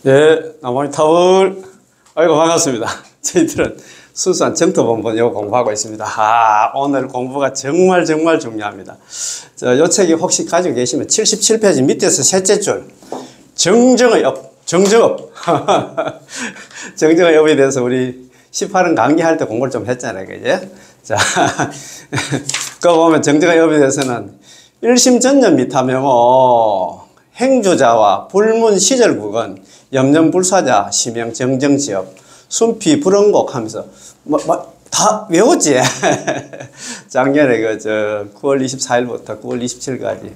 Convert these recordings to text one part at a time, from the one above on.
네, 나무니 타월. 아이고, 반갑습니다. 저희들은 순수한 정토본본 요 공부하고 있습니다. 오늘 공부가 정말 중요합니다. 요 책이 혹시 가지고 계시면 77페이지 밑에서 셋째 줄. 정정의 업, 정정업. 정정의 업에 대해서 우리 18은 강의할 때 공부를 좀 했잖아요. 그죠? 자, 그거 보면 정정의 업에 대해서는 일심전념 미타명호, 행주자와 불문 시절국은 염전불사자, 심형 정정지업, 순피 불응곡 하면서 다 외웠지. 작년에 9월 24일부터 9월 27일까지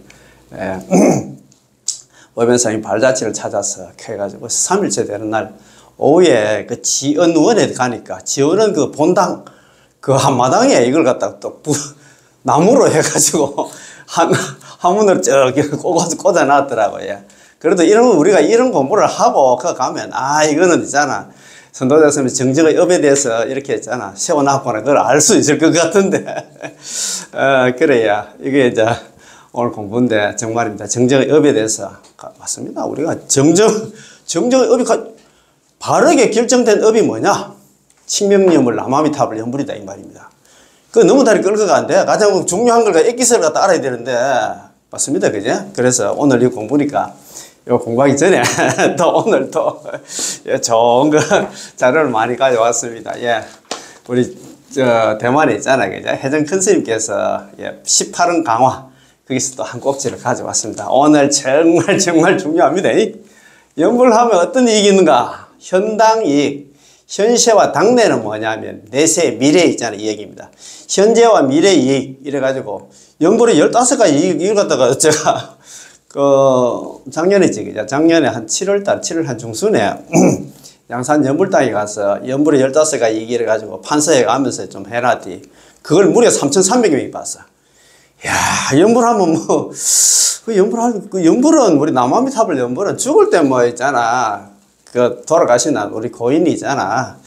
오변상이 발자취를 찾아서 해가지고 3일째 되는 날 오후에 그 지언원에 가니까 지언원 그 본당 그 한마당에 이걸 갖다가 또 나무로 해가지고 한문으로 저기 꽂아놨더라고요. 그래도 우리가 이런 공부를 하고 그 가면 이거는 있잖아. 선도자 선생님이 정정의 업에 대해서 이렇게 했잖아. 세워놨거나 그걸 알 수 있을 것 같은데. 그래야 이게 이제 오늘 공부인데 정말입니다. 정정의 업에 대해서 맞습니다. 우리가 정정의 업이 바르게 결정된 업이 뭐냐? 칭명념을 남아미탑을 연불이다 이 말입니다. 그 너무 다리 끌고 가는데 가장 중요한 걸 액기스를 갖다 알아야 되는데 맞습니다. 그죠? 그래서 오늘 이 공부니까 요 공부하기 전에 또 오늘 또 좋은 거 자료를 많이 가져왔습니다. 우리 대만에 있잖아요. 그죠? 혜정 큰 스님께서 18은 강화 거기서 또 한 꼭지를 가져왔습니다. 오늘 정말 중요합니다. 연불하면 어떤 이익이 있는가? 현당이익. 현세와 당내는 뭐냐면 내세 미래 있잖아요. 이 얘기입니다. 현재와 미래 이익 이래가지고 연불에 15가지 이익을 갖다가 제가 작년이지 그죠? 작년에 한 7월달 7월 한 중순에 양산 연불당에 가서 연불에 15가지 이익 이래가지고 판서에 가면서 좀 해놨디. 그걸 무려 3,300명이 봤어. 야, 연불하면 연불은 우리 남아미탑을 연불은 죽을 때 뭐 있잖아. 돌아가신 우리 고인이 있잖아.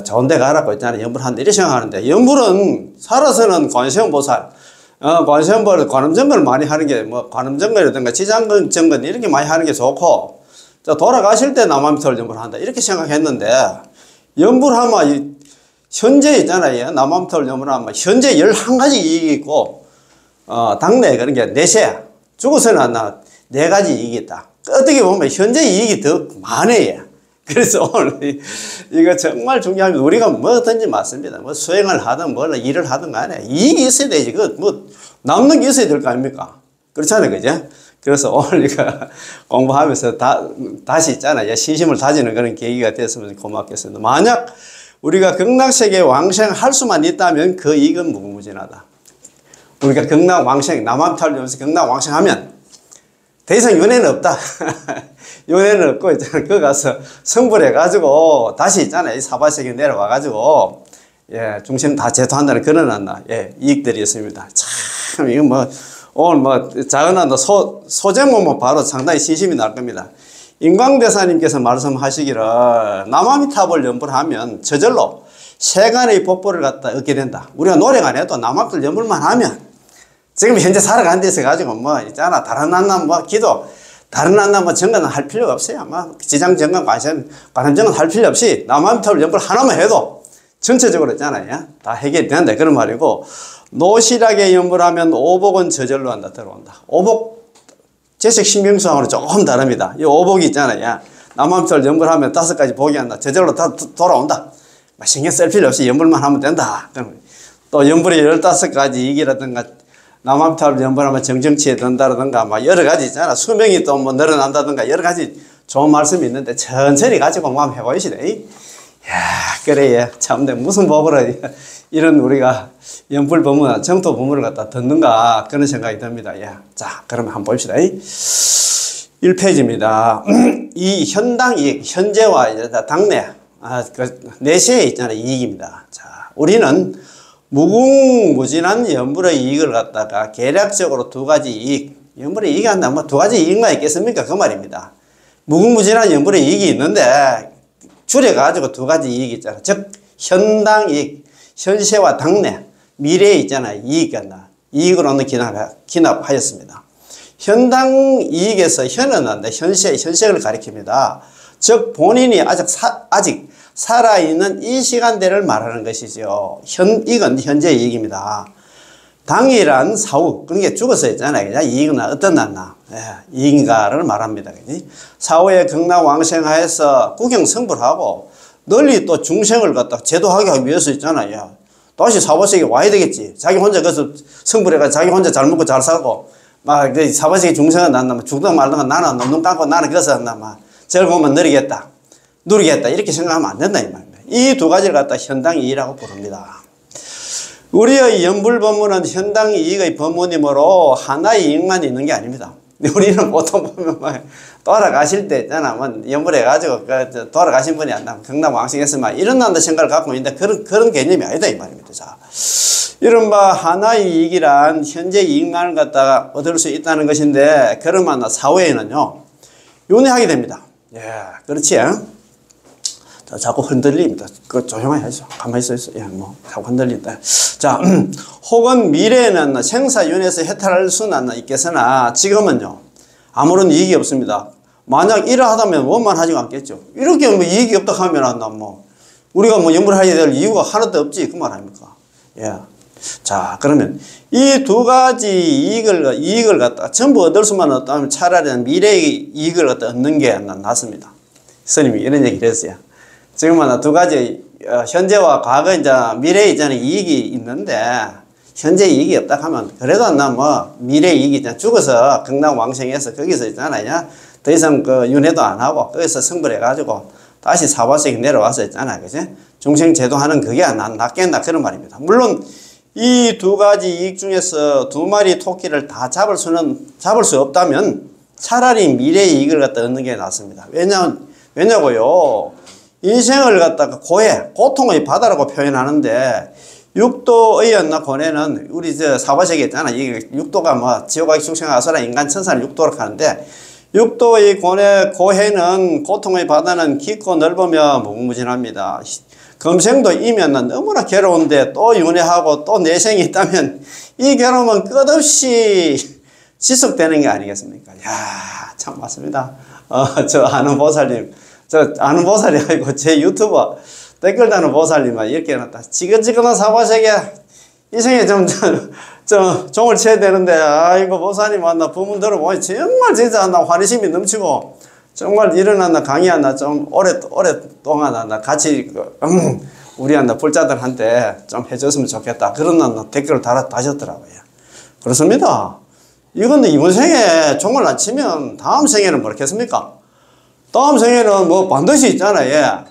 좋은 데 가라고 있잖아. 연불한다. 이렇게 생각하는데, 연불은 살아서는 관세음보살, 관세음보살, 관음정근을 많이 하는 게, 관음정근이라든가 지장정근 이렇게 많이 하는 게 좋고, 돌아가실 때 남아미탑을 연불한다. 이렇게 생각했는데, 연불하면, 현재 있잖아요. 남아미탑을 연불하면, 현재 11가지 이익이 있고, 당내, 그런 게 내세, 죽어서는 4가지 이익이 있다. 어떻게 보면 현재 이익이 더 많아요. 그래서 오늘 이거 정말 중요합니다. 우리가 뭐든지 맞습니다. 뭐 수행을 하든 일을 하든 간에 이익이 있어야 되지. 남는 게 있어야 될 거 아닙니까? 그렇잖아요. 그죠? 그래서 오늘 이거 공부하면서 다시 있잖아요. 신심을 다지는 그런 계기가 됐으면 고맙겠습니다. 만약 우리가 극락세계에 왕생할 수만 있다면 그 이익은 무궁무진하다. 우리가 극락 왕생, 남아미탑을 극락 왕생하면 더 이상 윤회는 없다. 윤회는 없고, 있잖아. 거기 가서 성불해가지고, 다시 있잖아요. 이 사바세계 내려와가지고, 중생 다 제도한다는 그런 이익들이 있습니다. 참, 이거 오늘 작은 소제목만 봐도 상당히 신심이 날 겁니다. 인광대사님께서 말씀하시기를, 남아미탑을 연불하면 저절로 세간의 법보를 갖다 얻게 된다. 우리가 노력 안 해도 남아미탑 연불만 하면, 지금 현재 살아가는 데서 가지고 있잖아. 다른 한나 기도, 다른 한나 정관은 할 필요가 없어요. 지장 정관, 관음 정관 할 필요 없이 남아미탑을 연불 하나만 해도 전체적으로 있잖아요. 다 해결이 된다. 그런 말이고, 노실하게 연불하면 오복은 저절로 한다. 들어온다. 오복, 재색 신경수하고는 조금 다릅니다. 이 오복이 있잖아요. 남아미탑을 연불하면 5가지 복이 한다. 저절로 다 돌아온다. 신경 쓸 필요 없이 연불만 하면 된다. 또 연불이 15가지 이익이라든가 남아미탑을 연불하면 정정치에 든다라든가 여러 가지 있잖아. 수명이 또 늘어난다든가 여러 가지 좋은 말씀이 있는데 천천히 가지고 한번 해보시네. 그래. 참, 무슨 법으로 이런 우리가 연불 법문, 정토 법문을 갖다 듣는가 그런 생각이 듭니다. 자, 그러면 한번 봅시다. 1페이지입니다. 이 현당 이익, 현재와 당내, 내세에 있잖아요. 이익입니다. 자, 우리는 무궁무진한 연불의 이익을 갖다가 계략적으로 2가지 이익, 연불의 이익이 한다 2가지 이익만 있겠습니까? 그 말입니다. 무궁무진한 연불의 이익이 있는데 줄여가지고 2가지 이익이 있잖아. 즉 현당 이익, 현세와 당내, 미래에 있잖아요. 이익이 한다. 이익으로는 기납하였습니다. 현당 이익에서 현은 한다. 현세를 가리킵니다. 즉 본인이 아직 살아있는 이 시간대를 말하는 것이죠. 이건 현재 이익입니다. 당일한 사후, 그러니까 죽어서 있잖아요. 그냥 이익은 어떤 났나? 이익인가를 말합니다. 사후에 극락왕생하에서 구경성불하고 널리 또 중생을 갖다 제도하게 하기 위해서 있잖아요. 다시 사바세계 와야 되겠지. 자기 혼자 거기서 성불해가지고 자기 혼자 잘 먹고 잘 살고 막 사바세계 중생은 난다. 죽든 말든 나는 눈 감고 나는 거기서 막 저걸 보면 누리겠다. 이렇게 생각하면 안 된다 이 말입니다. 이 두 가지를 갖다 현당이익이라고 부릅니다. 우리의 연불법문은 현당이익의 법문이므로 하나의 이익만 있는 게 아닙니다. 우리는 보통 보면 막 돌아가실 때 있잖아. 뭐 연불해가지고 돌아가신 분이 안 나면 극락왕생했으면 이런다는 생각을 갖고 있는데 그런 개념이 아니다 이 말입니다. 자, 이른바 하나의 이익이란 현재 이익만을 갖다가 얻을 수 있다는 것인데 그러면 사후에는요 윤회하게 됩니다. 예, 그렇지. 자꾸 흔들립니다. 조용히 하죠. 가만히 서 있어. 자꾸 흔들린다. 자, 혹은 미래에는 생사윤회에서 해탈할 수는 있겠으나 지금은요, 아무런 이익이 없습니다. 만약 이러하다면 원만하지 않겠죠. 이렇게 뭐 이익이 없다 하면 우리가 연불해야 될 이유가 하나도 없지. 그 말 아닙니까? 예. 자, 그러면 이 두 가지 이익을 갖다 전부 얻을 수만 없다면 차라리 미래의 이익을 갖다 얻는 게 낫습니다. 스님이 이런 얘기를 했어요. 지금은 두 가지, 현재와 과거, 이제 미래에 있잖아요. 이익이 있는데, 현재 이익이 없다 하면, 그래도 미래 이익이 있잖아. 죽어서 극락왕생해서 거기서 있잖아요. 더 이상 윤회도 안 하고, 거기서 성불해가지고, 다시 사바세계 내려와서 있잖아요. 그지? 중생 제도하는 그게 낫겠나, 그런 말입니다. 물론, 이 두 가지 이익 중에서 두 마리 토끼를 다 잡을 수 없다면, 차라리 미래 이익을 갖다 얻는 게 낫습니다. 왜냐고요? 인생을 갖다가 고통의 바다라고 표현하는데, 육도의 고뇌는, 우리 사바세계 있잖아. 이 육도가 지옥하기 중생하서라 인간 천사를 육도로 하는데, 육도의 고해는, 고통의 바다는 깊고 넓으며 무궁무진합니다. 금생도 이면 너무나 괴로운데 또 윤회하고 또 내생이 있다면, 이 괴로움은 끝없이 지속되는 게 아니겠습니까? 이야, 참 맞습니다. 저 아는 보살님, 아는 보살이 아니고 제 유튜버 댓글 다는 보살님만 이렇게 해놨다. 지긋지긋한 사바세계 인생에 좀 종을 쳐야 되는데, 아이고 보살님 만나 부문 들어보니 정말 진짜 나 환희심이 넘치고 정말 일어났나 강의하나 좀 오랫동안 나 같이 우리 불자들한테 좀 해줬으면 좋겠다. 그런 댓글을 다셨더라고요. 그렇습니다. 이건 이번 생에 종을 안 치면 다음 생에는 뭐겠습니까? 다음 생에는 반드시 있잖아요.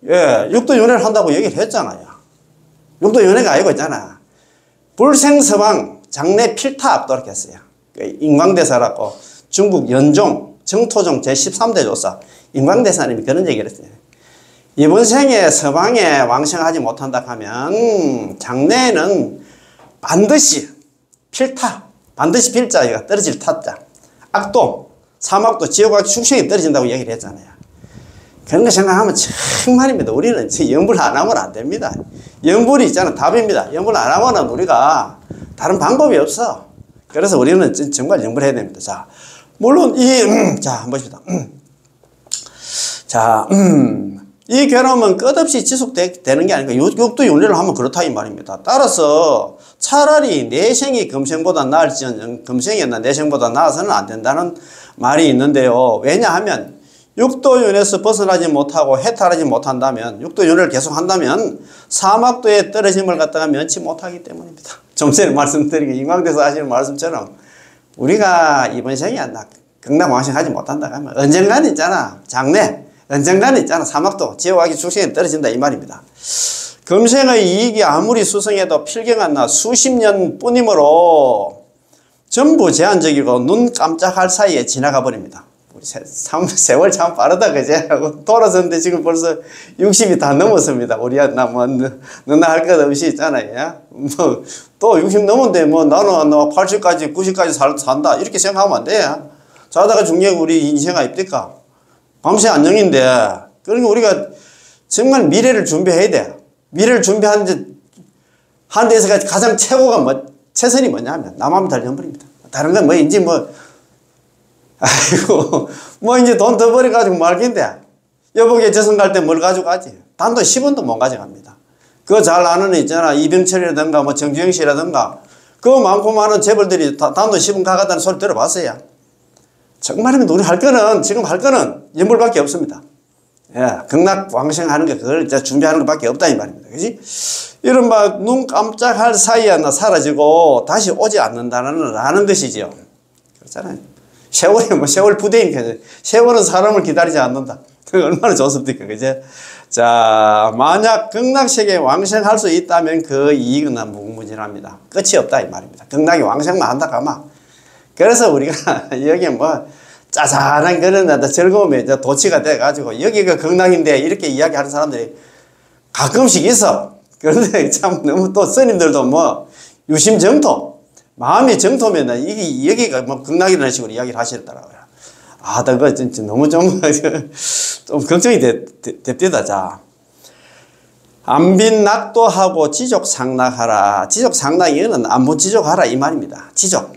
예, 육도윤회를 한다고 얘기를 했잖아요. 육도윤회가 아니고 있잖아. 불생서방 장례 필탑 그렇게 했어요. 인광대사라고 중국 연종 정토종 제13대 조사 인광대사님이 그런 얘기를 했어요. 이번 생에 서방에 왕생하지 못한다 하면 장래에는 반드시 필탑, 반드시 필자가 떨어질 타자, 악동, 사막도, 지옥하기 축생이 떨어진다고 얘기를 했잖아요. 그런 거 생각하면 정말입니다. 우리는 연불 안 하면 안 됩니다. 연불이 있잖아. 답입니다. 연불 안 하면 우리가 다른 방법이 없어. 그래서 우리는 정말 연불해야 됩니다. 자, 물론 자, 한번 보십시다. 자, 이 괴로움은 끝없이 지속되는 게 아니고 육도윤회를 하면 그렇다 이 말입니다. 따라서 차라리 내생이 금생보다 나을지언정 금생이나 내생보다 나아서는 안 된다는 말이 있는데요. 왜냐하면 육도윤회에서 벗어나지 못하고 해탈하지 못한다면, 육도윤회를 계속한다면 사막도에 떨어짐을 갖다가 면치 못하기 때문입니다. 좀 전에 말씀드린 인광대사 하시는 말씀처럼 우리가 이번 생에 극락왕생하지 못한다 하면 언젠가는 있잖아. 장래 언젠가는 있잖아. 사막도 지옥하기 축생에 떨어진다 이 말입니다. 금생의 이익이 아무리 수성해도 필경한 수십 년 뿐이므로 전부 제한적이고 눈 깜짝할 사이에 지나가 버립니다. 우리 세월 참 빠르다 그제? 돌아섰는데 지금 벌써 60이 다 넘었습니다. 우리야 너나 할 것 없이 있잖아요. 또 60 넘었는데 나는 80까지 90까지 산다 이렇게 생각하면 안 돼. 자다가 중요한 우리 인생 아닙니까? 밤새 안녕인데, 그러니까 우리가 정말 미래를 준비해야 돼. 미래를 준비하는 데서 가장 최선이 뭐냐면, 남하면 달려버립니다. 다른 건 아이고, 이제 돈 더 벌어가지고 말긴데, 여보게 저승 갈 때 뭘 가져가지? 단돈 10원도 못 가져갑니다. 그거 잘 아는 애 있잖아. 이병철이라든가 뭐 정주영 씨라든가 그 많고 많은 재벌들이 단돈 10원 가가다는 소리 들어봤어요. 정말이면 우리 할 거는 지금 할 거는 연불밖에 없습니다. 예, 극락왕생하는 게 그걸 이제 준비하는 것밖에 없다 이 말입니다. 그지? 이런 막 눈 깜짝할 사이에 사라지고 다시 오지 않는다는 것이지요. 그렇잖아요. 세월이 뭐 세월 부대니까 세월은 사람을 기다리지 않는다. 그 얼마나 좋습니까, 그죠? 자, 만약 극락세계에 왕생할 수 있다면 그 이익은 무궁무진합니다. 끝이 없다 이 말입니다. 극락에 왕생만 한다 가마. 그래서 우리가 여기 뭐 짜잘한 그런 즐거움에 도취가 돼가지고 여기가 극락인데 이렇게 이야기하는 사람들이 가끔씩 있어. 그런데 참 너무 또 스님들도 뭐 유심정토 마음이 정토면 이게 여기가 뭐 극락이라는 식으로 이야기를 하시더라고요. 아, 그거 진짜 너무 좀 걱정이 됩니다. 자, 안빈낙도하고 지족상락하라. 지족상락 이거는 안분지족하라 이 말입니다. 지족.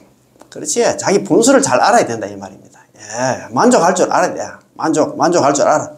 그렇지. 자기 분수를 잘 알아야 된다 이 말입니다. 예, 만족할 줄 알아야 돼. 만족할 줄 알아.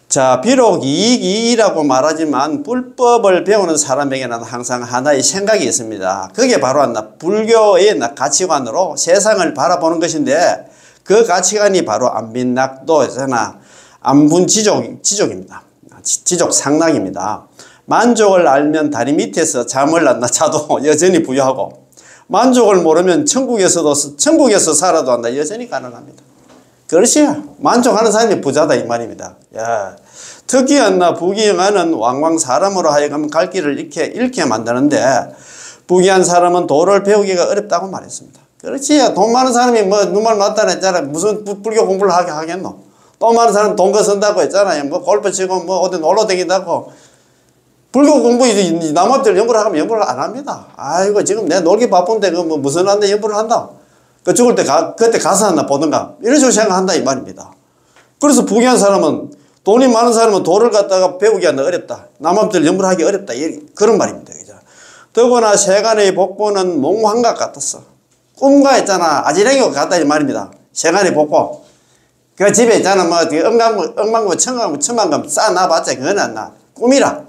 자, 비록 이익이라고 말하지만 불법을 배우는 사람에게는 항상 하나의 생각이 있습니다. 그게 바로 불교의 가치관으로 세상을 바라보는 것인데 그 가치관이 바로 안빈낙도잖아. 안분지족입니다. 지족상락입니다. 만족을 알면 다리 밑에서 잠을 자도 여전히 부유하고 만족을 모르면 천국에서 살아도 여전히 가난합니다. 그렇지. 만족하는 사람이 부자다 이 말입니다. 야, 특이한 부귀영화는 왕왕 사람으로 하여금 갈 길을 잃게 만드는데 부귀한 사람은 도를 배우기가 어렵다고 말했습니다. 그렇지. 돈 많은 사람이 뭐 눈말 맞다고 했잖아. 무슨 불교 공부를 하겠노. 돈 많은 사람 돈 거 쓴다고 했잖아요. 뭐 골프 치고 뭐 어디 놀러 다닌다고. 불교 공부 남한들 연구를 하면 연구를 안 합니다. 아이고 지금 내가 놀기 바쁜데 그 뭐 무슨 한데 연구를 한다. 그 죽을 때 그때 가서 하나 보든가 이런 식으로 생각한다 이 말입니다. 그래서 부귀한 사람은 돈이 많은 사람은 도를 갖다가 배우기 어렵다. 남한들 연구를 하기 어렵다. 그런 말입니다. 그죠? 더구나 세간의 복보는 몽환각 같았어. 꿈과 했잖아. 아지랭이와 같다 이 말입니다. 세간의 복보. 그 집에 있잖아. 뭐 억만금 천만금 쌓아놔봤자 그건 안 나. 꿈이라.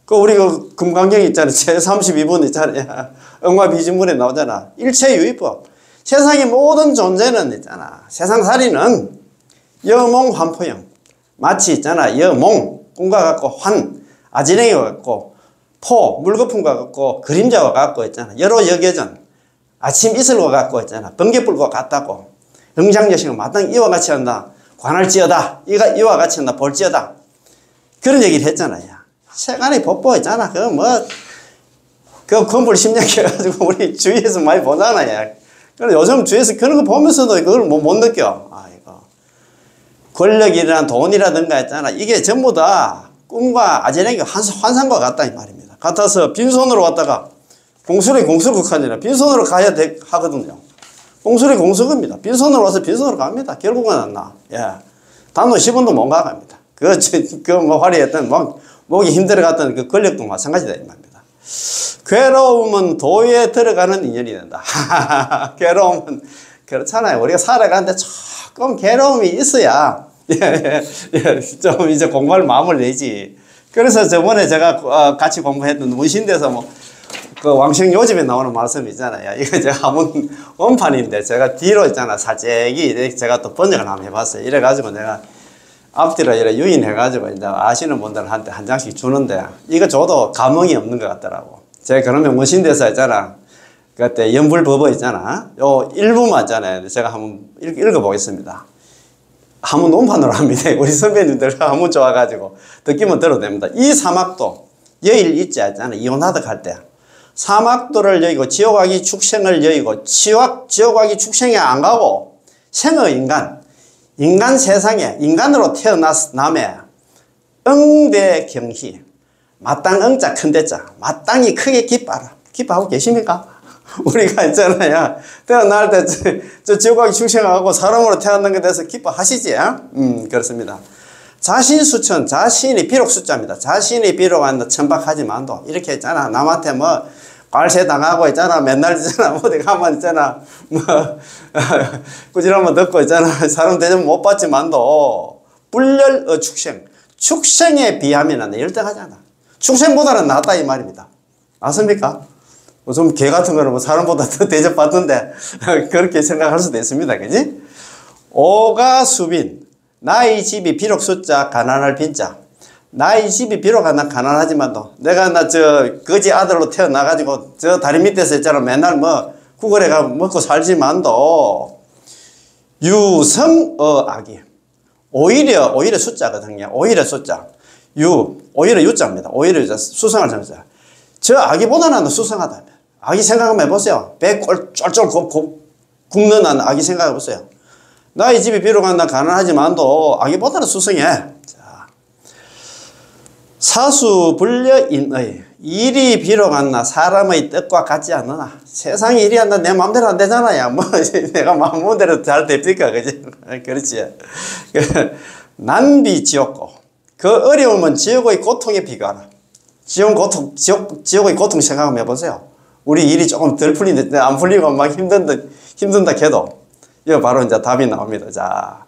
그 우리 그 금강경 있잖아. 제32분 있잖아. 억마비진문에 나오잖아. 일체유의법. 세상의 모든 존재는 있잖아. 세상살이는 여몽환포형. 마치 있잖아. 여몽 꿈과 같고 환 아지랭이와 같고 포 물거품과 같고 그림자와 같고 있잖아. 여로 여겨전 아침 이슬과 같고 있잖아. 번개불과 같다고. 응장여식은 마땅히 이와 같이 한다. 관할지어다. 이와 같이 한다. 볼지어다. 그런 얘기를 했잖아요. 세간의 법보 있잖아. 그 건불 심리학해가지고 우리 주위에서 많이 보잖아요. 그런데 요즘 주위에서 그런 거 보면서도 그걸 못 느껴. 아이고. 권력이나 돈이라든가 있잖아. 이게 전부 다 꿈과 아재랭이 환상과 같다 이 말입니다. 같아서 빈손으로 왔다가 공수리 공수극하니라 빈손으로 가야 하거든요. 공수리 공수극입니다. 빈손으로 와서 빈손으로 갑니다. 결국은 안 나. 예. 단돈 10원도 못 가갑니다. 뭐 화려했던 목이 힘들어갔던 그 권력도 마찬가지다 이 말입니다. 괴로움은 도에 들어가는 인연이 된다. 괴로움은 그렇잖아요. 우리가 살아가는데 조금 괴로움이 있어야 좀 이제 공부할 마음을 내지. 그래서 저번에 제가 같이 공부했던 문신대에서 그 왕생 요집에 나오는 말씀이 있잖아요. 이거 제가 한번 원판인데 제가 뒤로 있잖아. 살짝이 제가 또 번역을 한번 해봤어요. 이래가지고 내가 앞뒤로 이렇게 유인해가지고 이제 아시는 분들한테 한 장씩 주는데 이거 줘도 감흥이 없는 것 같더라고. 제가 그러면 문신대에서 있잖아. 그때 연불법어 있잖아. 요 일부만 있잖아요. 제가 한번 읽어보겠습니다. 한번 논판으로 합니다. 우리 선배님들 한번 좋아가지고 듣기만 들어도 됩니다. 이 사막도 여일 있지 않잖아. 이혼하듯 할 때. 사막도를 여의고 지옥아기 축생을 여의고 지옥아기 축생에 안 가고 생의 인간 세상에 인간으로 태어났남에 응대경희 마땅 응자 큰대자 마땅히 크게 기뻐하라. 기뻐하고 계십니까? 우리가 있잖아요. 태어날 때 저 지옥아기 축생하고 사람으로 태어난 것에 대해서 기뻐하시지? 그렇습니다. 자신수천 자신이 비록 숫자입니다. 자신이 비록 천박하지만도 이렇게 있잖아. 남한테 괄세 당하고 있잖아. 맨날 있잖아. 어디 가면 있잖아. 꾸지람만 듣고 있잖아. 사람 대접 못 받지만도 불력 불려의 축생. 축생에 비하면 열등하잖아. 축생보다는 낫다 이 말입니다. 맞습니까? 좀 개 같은 거는 뭐 사람보다 더 대접받는데 그렇게 생각할 수도 있습니다. 그지? 오가 수빈. 나의 집이 비록 숫자 가난할 빈자. 나의 집이 비록 가난하지만도 내가 거지 아들로 태어나가지고 저 다리 밑에서 있잖아. 맨날 뭐 구걸해 가 먹고 살지만도 유성어악이. 오히려 숫자거든요. 오히려 숫자. 오히려 유자입니다. 오히려 유자. 수성할 정자. 저 아기보다는 수성하다. 아기 생각 한번 해보세요. 배 쫄쫄 굽는 아기 생각해 보세요. 나의 집이 비록 가난하지만도 아기보다는 수성해. 자, 사수불려인의 일이 비록 사람의 뜻과 같지 않으나 세상 일이 내 마음대로 안 되잖아요. 뭐 내가 마음대로 잘 됩니까? 그지? 그렇지. 난비 지옥고 그 어려움은 지옥의 고통에 비교하나. 지옥의 고통 생각 한번 해보세요. 우리 일이 조금 덜 풀리는데 안 풀리고 막 힘든다 해도 이거 바로 이제 답이 나옵니다. 자,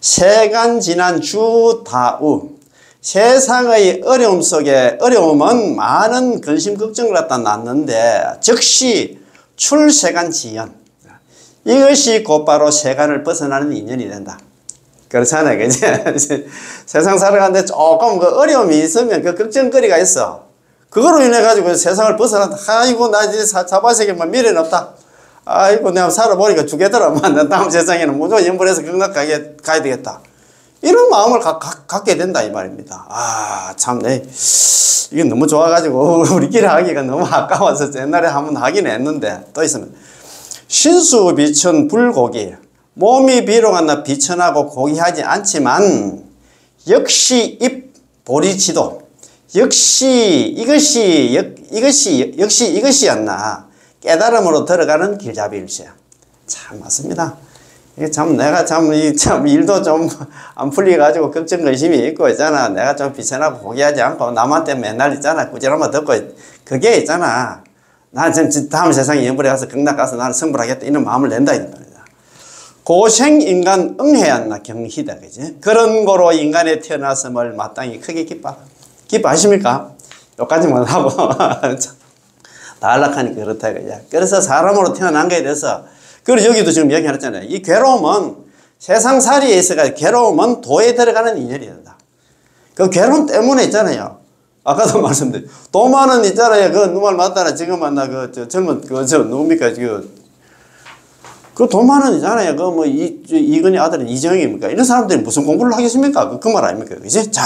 세간 지난 주다우. 세상의 어려움 속에 어려움은 많은 근심 걱정을 갖다 낳는데 즉시 출세간 지연. 이것이 곧바로 세간을 벗어나는 인연이 된다. 그렇잖아요. 그지? 세상 살아가는데 조금 그 어려움이 있으면 그 걱정거리가 있어. 그거로 인해 가지고 세상을 벗어난다. 아이고 나 이제 자바세계만 미래는 없다. 아이고 내가 살아보니까 죽겠더라. 다음 세상에는 무조건 연불해서 극락 가야 되겠다. 이런 마음을 갖게 된다 이 말입니다. 아 참 이게 너무 좋아가지고 우리끼리 하기가 너무 아까워서 옛날에 한번 하긴 했는데 또 있으면 신수 비천 불고기. 몸이 비록 비천하고 고귀하지 않지만 역시 입 보리치도 역시 이것이었나 깨달음으로 들어가는 길잡이일세. 참 맞습니다. 이게 참 내가 참 일도 좀 안 풀려가지고 걱정 의심이 있고 있잖아. 내가 좀 비천하고 고귀하지 않고 남한테 맨날 있잖아. 꾸지람만 듣고 그게 있잖아. 난 다음 세상에 연불에 가서 극락 가서 나는 성불하겠다 이런 마음을 낸다 이 말이야. 고생 인간 응해였나 경희다. 그지? 그런 거로 인간에 태어났음을 마땅히 크게 기뻐하십니까? 여기까지만 하고 다 안락하니까 그렇다. 그죠? 그래서 사람으로 태어난 거에 대해서 그리고 여기도 지금 얘기했잖아요. 이 괴로움은 세상살이에 있어가 괴로움은 도에 들어가는 인연이 된다. 그 괴로움 때문에 있잖아요. 아까도 말씀드린 도마는 있잖아요. 그 누말 맞다나 지금 만나 젊은 누굽니까? 그 도마는 있잖아요. 그 뭐 이근희 아들은 이정입니까? 이런 사람들이 무슨 공부를 하겠습니까? 그 말 아닙니까? 그지? 자,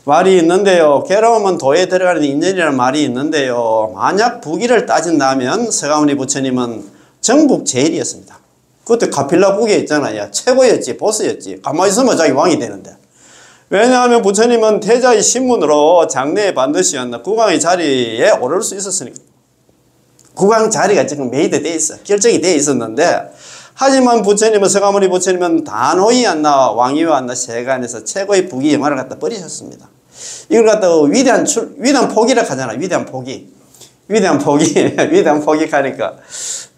말이 있는데요. 괴로움은 도에 들어가는 인연이라는 말이 있는데요. 만약 부기를 따진다면 서가모니 부처님은 정북 제일이었습니다. 그때 가필라 국에 있잖아요. 최고였지, 보스였지. 가만히 있으면 자기 왕이 되는데. 왜냐하면 부처님은 태자의 신문으로 장래에 반드시 국왕의 자리에 오를 수 있었으니까. 국왕 자리가 지금 메이드 돼 있어. 결정이 돼 있었는데, 하지만 부처님은, 서가모니 부처님은 단호히 왕위와 세간에서 최고의 부귀 영화를 갖다 버리셨습니다. 이걸 갖다가 위대한 포기라 하잖아. 위대한 포기. 위대한 포기하니까,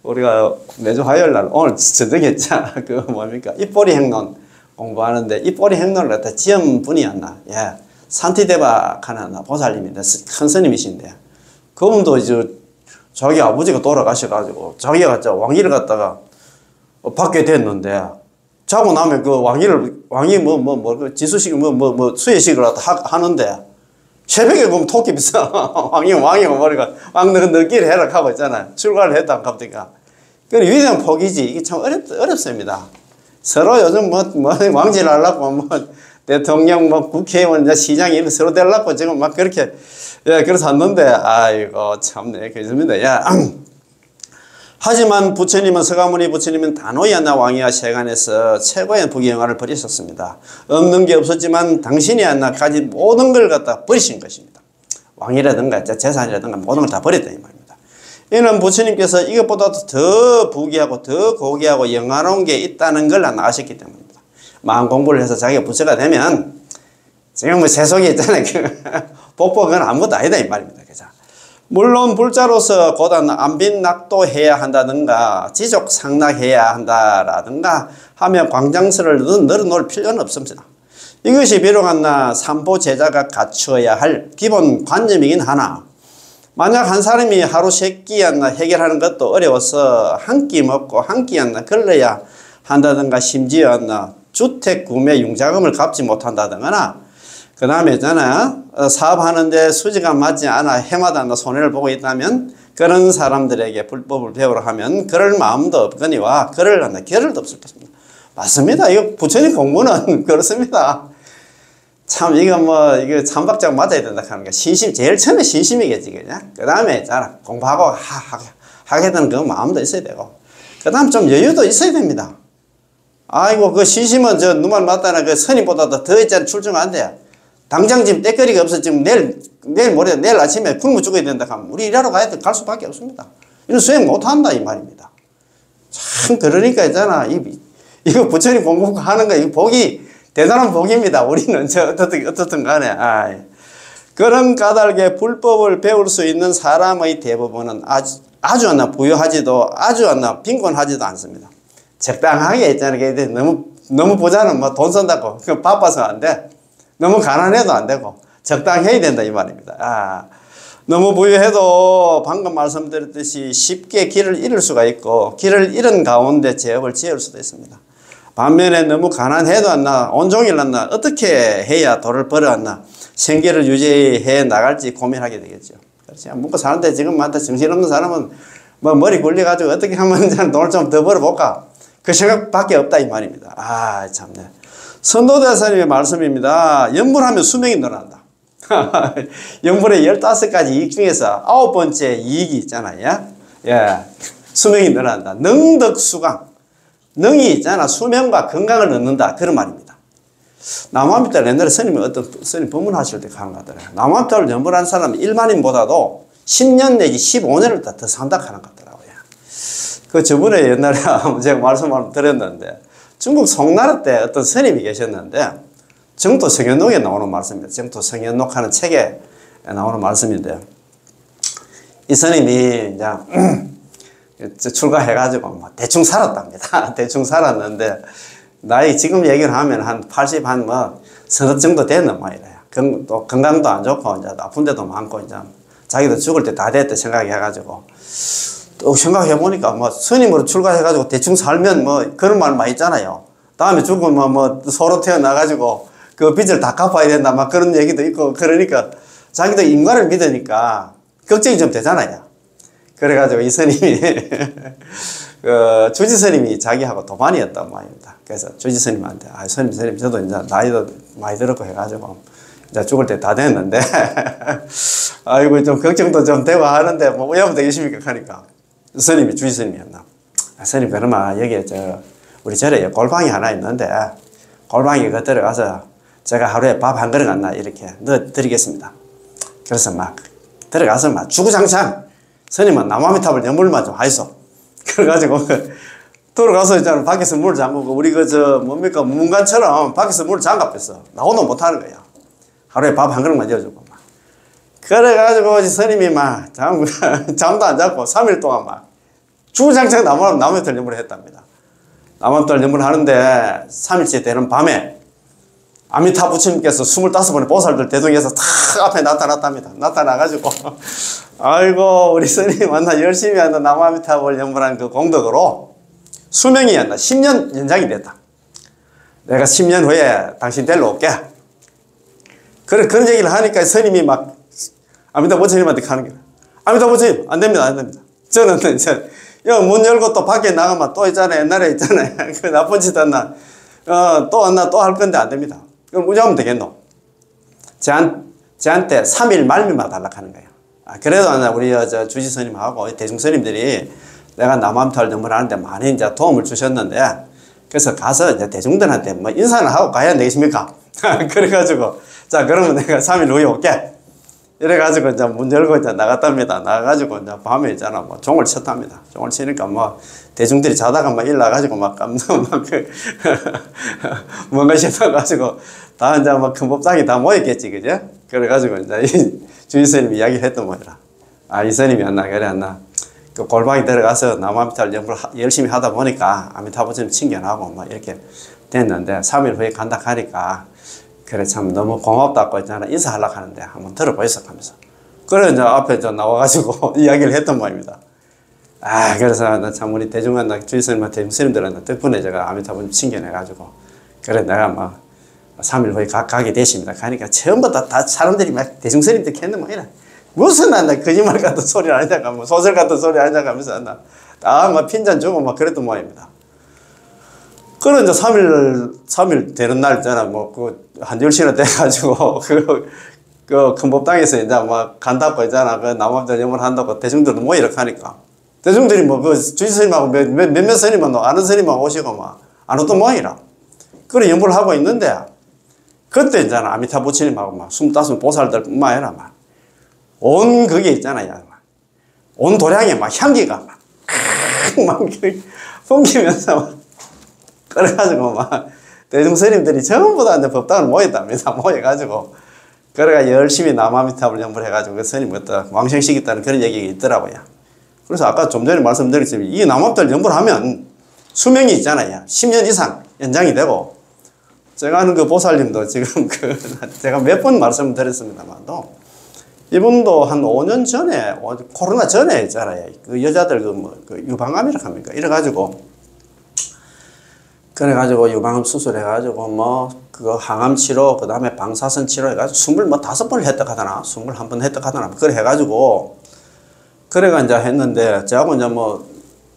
우리가 매주 화요일 날, 오늘 저녁했잖아. 뭡니까? 입꼬리 행론 공부하는데, 입꼬리 행론을 갖다 지은 분이었나. 예. 산티데바 하나 보살님인데, 큰 스님이신데, 그분도 이제 자기 아버지가 돌아가셔가지고, 자기가 왕위를 갖다가 받게 됐는데, 자고 나면 그 왕이 지수식, 수혜식을 하는데, 새벽에 보면 토끼 비싸. 왕이가 머리가, 너끼리 해라 하고 있잖아요. 출가를 했다, 갑자기가. 그 위대한 포기지. 이게 참 어렵습니다. 서로 요즘 왕질 하려고, 대통령, 국회의원, 시장 이런 서로 되려고 지금 막 그렇게, 예, 그래서 했는데, 아이고, 참네, 그렇습니다. 야. 하지만 부처님은, 서가모니 부처님은 단호히 왕위와 세간에서 최고의 부귀영화를 버리셨습니다. 없는 게 없었지만 당신이 가진 모든 걸 갖다 버리신 것입니다. 왕이라든가 재산이라든가 모든 걸 다 버렸다 이 말입니다. 이는 부처님께서 이것보다도 더 부귀하고 더 고귀하고 영화로운 게 있다는 걸 아셨기 때문입니다. 마음 공부를 해서 자기가 부처가 되면 지금 세속에 있잖아요. 복복은 아무것도 아니다 이 말입니다. 그죠? 물론 불자로서 고단 안빈낙도해야 한다든가 지족 상락해야 한다라든가 하며 광장설을 늘어놓을 필요는 없습니다. 이것이 비록 삼보 제자가 갖추어야 할 기본 관념이긴 하나, 만약 한 사람이 하루 3끼 해결하는 것도 어려워서 한 끼 먹고 한 끼 걸러야 한다든가, 심지어 주택 구매 융자금을 갚지 못한다든가, 그 다음에 있잖아, 사업하는데 수지가 맞지 않아 해마다 손해를 보고 있다면 그런 사람들에게 불법을 배우라 하면 그럴 마음도 없거니와 그럴 겨를도 없을 것입니다. 맞습니다. 이거 부처님 공부는 그렇습니다. 참 이거 참박자가 맞아야 된다 하는 거. 제일 처음에 신심이겠지, 그냥. 그 다음에 있잖아, 공부하고 하게 되는 그 마음도 있어야 되고, 그 다음 좀 여유도 있어야 됩니다. 아이고, 그 신심은 누만 맞다나 그 스님보다도 더 있잖아, 출중 안 돼. 당장 지금 때거리가 없어. 지금 내일 아침에 굶어 죽어야 된다 하면 우리 일하러 갈 수밖에 없습니다. 이런 수행 못 한다, 이 말입니다. 참, 그러니까 있잖아. 이거 부처님 공부하는 거, 이거 복이, 대단한 복입니다. 우리는 어떻든 간에. 그런 까닭에 불법을 배울 수 있는 사람의 대부분은 아주 부유하지도 아주 빈곤하지도 않습니다. 적당하게 있잖아요. 너무 부자는 돈 쓴다고. 바빠서 안 돼. 너무 가난해도 안 되고 적당해야 된다, 이 말입니다. 너무 부유해도 방금 말씀드렸듯이 쉽게 길을 잃을 수가 있고, 길을 잃은 가운데 죄업을 지을 수도 있습니다. 반면에 너무 가난해도 온종일 어떻게 해야 돈을 벌어왔나, 생계를 유지해 나갈지 고민하게 되겠죠. 그렇지. 먹고 사는데 지금 정신없는 사람은 머리 굴려가지고 어떻게 하면 돈을 좀 더 벌어볼까, 그 생각밖에 없다, 이 말입니다. 참네. 선도대사님의 말씀입니다. 연불하면 수명이 늘어난다. 연불의 15가지 이익 중에서 9번째 이익이 있잖아요. 수명이 늘어난다. 능덕수강. 능이 있잖아. 수명과 건강을 얻는다. 그런 말입니다. 나무암이탈 옛날에 어떤 스님 법문하실 때 하는 것 같더라고요. 나무암이탈을 연불한 사람은 일반인보다도 10년 내지 15년을 더 산다 하는 것 같더라고요. 저번에 옛날에 제가 말씀을 드렸는데, 중국 송나라 때 어떤 스님이 계셨는데, 정토 성현록에 나오는 말씀입니다. 정토 성현록 하는 책에 나오는 말씀인데, 이 스님이 이제 출가해가지고 대충 살았답니다. 대충 살았는데, 나이 지금 얘기를 하면 한 80, 서너 정도 됐는 모양이래요. 또 건강도 안 좋고, 이제 아픈 데도 많고, 이제 자기도 죽을 때 다 됐다 생각해가지고, 또 생각해보니까 스님으로 출가해가지고 대충 살면 그런 말 많이 있잖아요. 다음에 죽으면 서로 태어나가지고 그 빚을 다 갚아야 된다, 그런 얘기도 있고, 그러니까 자기도 인간을 믿으니까 걱정이 좀 되잖아요. 그래가지고 이 스님이 주지 스님이 자기하고 도반이었단 말입니다. 그래서 주지 스님한테 스님 저도 이제 나이도 많이 들었고 해가지고 이제 죽을 때 다 됐는데 아이고 좀 걱정도 좀 되고 하는데 왜하면 되겠습니까 하니까, 스님이 주지 스님이었나. 스님, 그러면 여기에 우리 절에 골방이 하나 있는데 골방에 그 들어가서 제가 하루에 밥 한 그릇 이렇게 넣어드리겠습니다. 그래서 들어가서 주구장창 스님은 나무아미탑을 연물만 좀 하이소. 그래가지고 들어가서 있잖아, 밖에서 문을 잠그고, 우리 문관처럼 밖에서 문을 잠가뺐어. 나오도 못하는 거야. 하루에 밥 한 그릇만 지어주고 그래가지고 스님이 잠도 안 자고 3일 동안 주구장창 나무아미탑 연물을 했답니다. 나무아미탑 연물을 하는데 3일째 되는 밤에 아미타 부처님께서 25번의 보살들 대동해서 탁 앞에 나타났답니다. 나타나가지고 아이고 우리 스님 열심히 한다 나무아미타불 연불한 그 공덕으로 수명이 10년 연장이 됐다. 내가 10년 후에 당신 데리러 올게. 그런 얘기를 하니까 스님이 아미타 부처님한테 가는 거야. 아미타 부처님 안 됩니다. 저는 문 열고 또 밖에 나가면 또 있잖아요. 옛날에 있잖아요. 그 나쁜 짓 했나 또 할 건데 안 됩니다. 그럼 어찌 하면 되겠노? 저한테 3일 말미만 달락하는 거예요. 그래도 우리 주지 스님하고 대중 스님들이 내가 나무아미타불 연불 하는데 많이 이제 도움을 주셨는데, 그래서 가서 이제 대중들한테 인사는 하고 가야 되겠습니까? 그래가지고 그러면 내가 3일 후에 올게. 이래가지고 이제 문 열고 이제 나갔답니다. 나가가지고 이제 밤에 있잖아 종을 쳤답니다. 종을 치니까 대중들이 자다가 일나가지고 뭔가 싶어가지고 다 이제 큰 법당이 다 모였겠지, 그죠? 그래가지고 이제 이 주지 스님이 이야기를 했던 거라. 이 스님이 그래 그 골방에 들어가서 나무아미타불 연불 열심히 하다 보니까 아미타 부처님 친견하고 이렇게 됐는데 3일 후에 간다 하니까 그래, 참 너무 고맙다고 있잖아. 인사하려고 하는데 한번 들어보이소 하면서. 그래, 이제 앞에 저 나와가지고 이야기를 했던 모양입니다. 아, 그래서 나 참 우리 대중한 주의스님한테 스님들은 덕분에 제가 아미타불 챙겨내가지고. 그래, 내가 막 3일 후에 가게 됐습니다. 가니까 전부 다 사람들이 막 대중스님들 켰는 모양이라. 무슨 나 거짓말 같은 소리 아니냐가 뭐 소설 같은 소리 아니냐가 하면서 막 핀잔 주고 막 그랬던 모양입니다. 그런 이제 3일 되는 날 있잖아. 한 10시나 돼가지고, 그 큰법당에서 이제 막 간다고 있잖아. 그 남업들 염을 한다고 대중들도 뭐 이렇게 하니까. 대중들이 주지 스님하고 몇몇 스님만 아는 스님만 오시고 막, 안 오던 모양이라. 그래 염불을 하고 있는데, 그때 이제 아미타 부처님하고 막 25 보살들 뿐만 아니라 막, 온 그게 있잖아요. 온 도량에 막 향기가 막 풍기면서 막, 그래가지고 막 대중 스님들이 전부 다 법당을 모였답니다. 모여가지고 그래가 열심히 남아미타불 연불 해가지고 그 스님 왕생시켰다는 그런 얘기가 있더라고요. 그래서 아까 좀 전에 말씀드렸지만 이 남아미타불 연불하면 수명이 있잖아요. 10년 이상 연장이 되고 제가 아는 그 보살님도 지금 제가 몇 번 말씀드렸습니다만도 이분도 한 5년 전에 코로나 전에 있잖아요. 그 여자들 유방암이라고 합니까? 이래가지고 그래가지고 유방암 수술해가지고 그거 항암 치료, 그 다음에 방사선 치료 해가지고 25번을 했다 하더나, 21번 했다 하더나, 그래 해가지고, 그래가 이제 했는데, 저하고 이제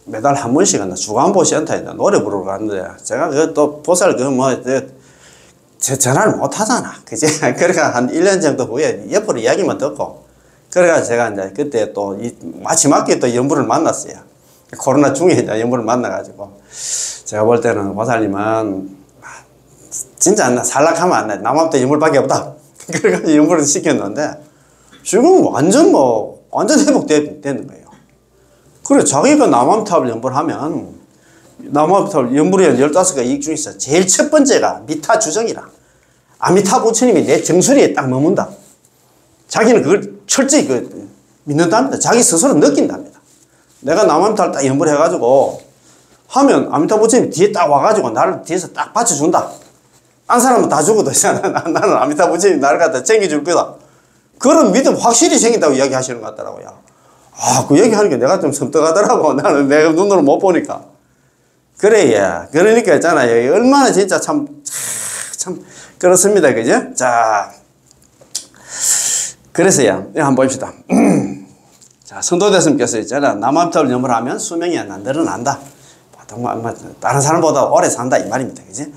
매달 한 번씩 주간보센터에 노래 부르러 갔는데, 제가 또 보살 전화를 못 하잖아. 그지? 그래가 한 1년 정도 후에 옆으로 이야기만 듣고, 그래가 제가 이제 그때 또 마지막에 또 연부를 만났어요. 코로나 중에 이제 연부를 만나가지고, 제가 볼 때는 보살님은 진짜 살락하면 안 돼. 남한테 연불밖에 없다. 그래가지고 연불을 시켰는데 지금 완전 회복되는 거예요. 그래 자기가 남한탑을 연불하면 남한탑을 연불이 15가지 이익 중에서 제일 첫 번째가 미타 주정이라. 아미타 부처님이 내 정수리에 딱 머문다. 자기는 그걸 철저히 믿는답니다. 자기 스스로 느낀답니다. 내가 남한탑을 딱 연불해가지고 하면 아미타 부처님이 뒤에 딱 와가지고 나를 뒤에서 딱 받쳐준다. 딴 사람은 다 죽어도 나는 아미타 부처님이 나를 갖다 챙겨줄 거다. 그런 믿음 확실히 생긴다고 이야기하시는 것 같더라고요. 아, 그 얘기하니까 내가 좀 섬뜩하더라고. 나는 내가 눈으로 못 보니까. 그래, 예. 그러니까 있잖아요. 얼마나 진짜 참 그렇습니다. 그죠? 자. 그래서요. 한번 봅시다. 자, 성도대스님께서 있잖아. 남아미타불 염불하면 수명이 안 늘어난다. 다른 사람보다 오래 산다 이 말입니다. 그지?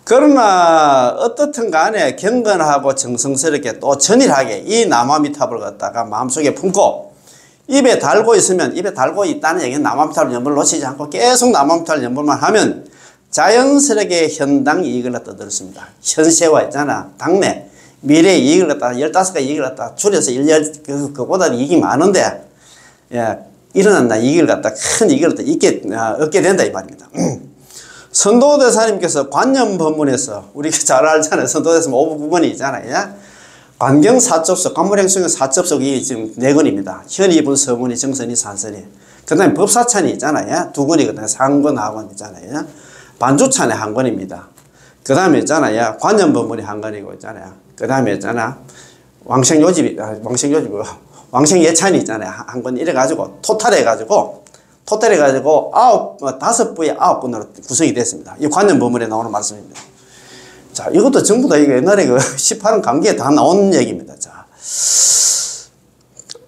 그러나 어떻든 간에 경건하고 정성스럽게 또 전일하게 이 남아미타불을 갖다가 마음속에 품고 입에 달고 있으면 입에 달고 있다는 얘기는 남아미타불 연불을 놓치지 않고 계속 남아미타불 연불만 하면 자연스럽게 현당 이익을 갖다 얻습니다. 현세와 있잖아. 당내 미래의 이익을 갖다가 15가지 이익을 갖다가 줄여서 그보다 이익이 많은데 예. 일어난다. 이익을 갖다 큰 이익을 얻게 된다 이 말입니다. 선도대사님께서 관념법문에서 우리가 잘 알잖아요. 선도대사 5부 9권이 있잖아요. 관경사접속, 관물행수의 사접속이 지금 4권입니다. 현이분, 서문이, 정선이, 산선이. 그 다음에 법사찬이 있잖아요. 2권이거든요. 상권, 하권 있잖아요. 반주찬이 1권입니다. 그 다음에 있잖아요. 관념법문이 1권이고 있잖아요. 그 다음에 있잖아. 왕생예찬이 있잖아요. 1권 이래가지고 토탈해가지고 5부의 9권으로 구성이 됐습니다. 이 관념법문에 나오는 말씀입니다. 자, 이것도 전부 다 이거 옛날에 18은 강기에 다 나온 얘기입니다. 자,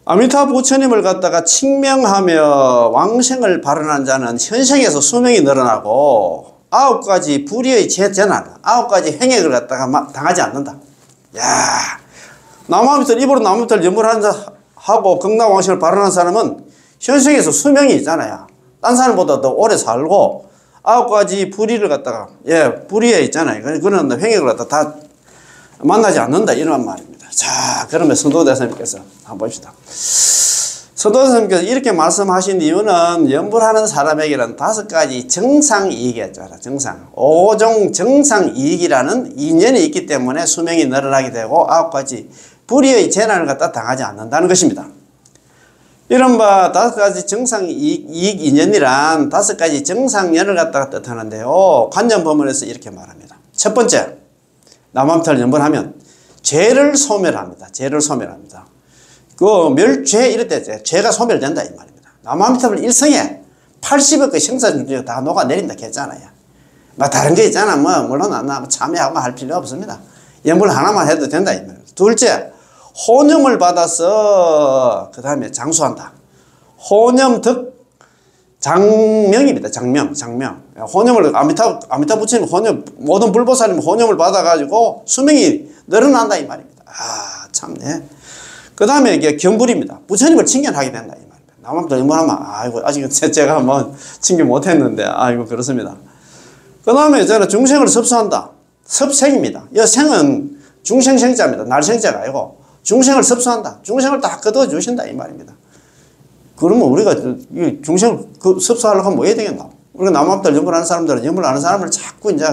아미타 부처님을 갖다가 칭명하며 왕생을 발언한 자는 현생에서 수명이 늘어나고 9가지 불의의 재난, 9가지 행액을 갖다가 당하지 않는다. 야, 입으로 남아미타를 염불하는 자하고 극락왕생을 발언한 사람은 현생에서 수명이 있잖아요. 딴 사람보다 더 오래 살고 9가지 불의를 갖다가 불의에 있잖아요. 그런 행액을 갖다 다 만나지 않는다 이런 말입니다. 자, 그러면 선도대사님께서 한번 봅시다. 선도대사님께서 이렇게 말씀하신 이유는 염불하는 사람에게는 5가지 정상이익이었잖아. 정상 5종 정상이익이라는 인연이 있기 때문에 수명이 늘어나게 되고 9가지 불의의 재난을 갖다 당하지 않는다는 것입니다. 이른바 5가지 정상이익 인연이란 5가지 정상연을 갖다가 뜻하는데요. 관념법문에서 이렇게 말합니다. 첫 번째, 남암탈 연분하면 죄를 소멸합니다. 죄를 소멸합니다. 그 멸죄 이럴 때 죄가 소멸된다 이 말입니다. 남암탈을 일성에 80억 그 생사중증 다 녹아내린다 했잖아요. 뭐 다른 게 있잖아. 뭐 물론 참여하고 할 필요 없습니다. 연분 하나만 해도 된다 이 말입니다. 둘째, 혼염을 받아서 그 다음에 장수한다. 혼염득 장명입니다. 장명. 혼염을 아미타 부처님 혼염 모든 불보살님 혼염을 받아가지고 수명이 늘어난다 이 말입니다. 아 참네. 그 다음에 이게 경불입니다. 부처님을 칭견하게 된다 이 말입니다. 남암탈 연분하면 아이고 아직 제가 뭐 칭견 못했는데 아이고 그렇습니다. 그 다음에 저는 중생을 섭수한다. 섭생입니다. 이 생은 중생생자입니다. 날생자가 아니고 중생을 섭수한다. 중생을 다 거둬주신다 이 말입니다. 그러면 우리가 이 중생을 섭수하려고 하면 뭐 해야 되겠나? 우리가 남암탈 연불하는 사람들은 연불 하는 사람을 자꾸 이제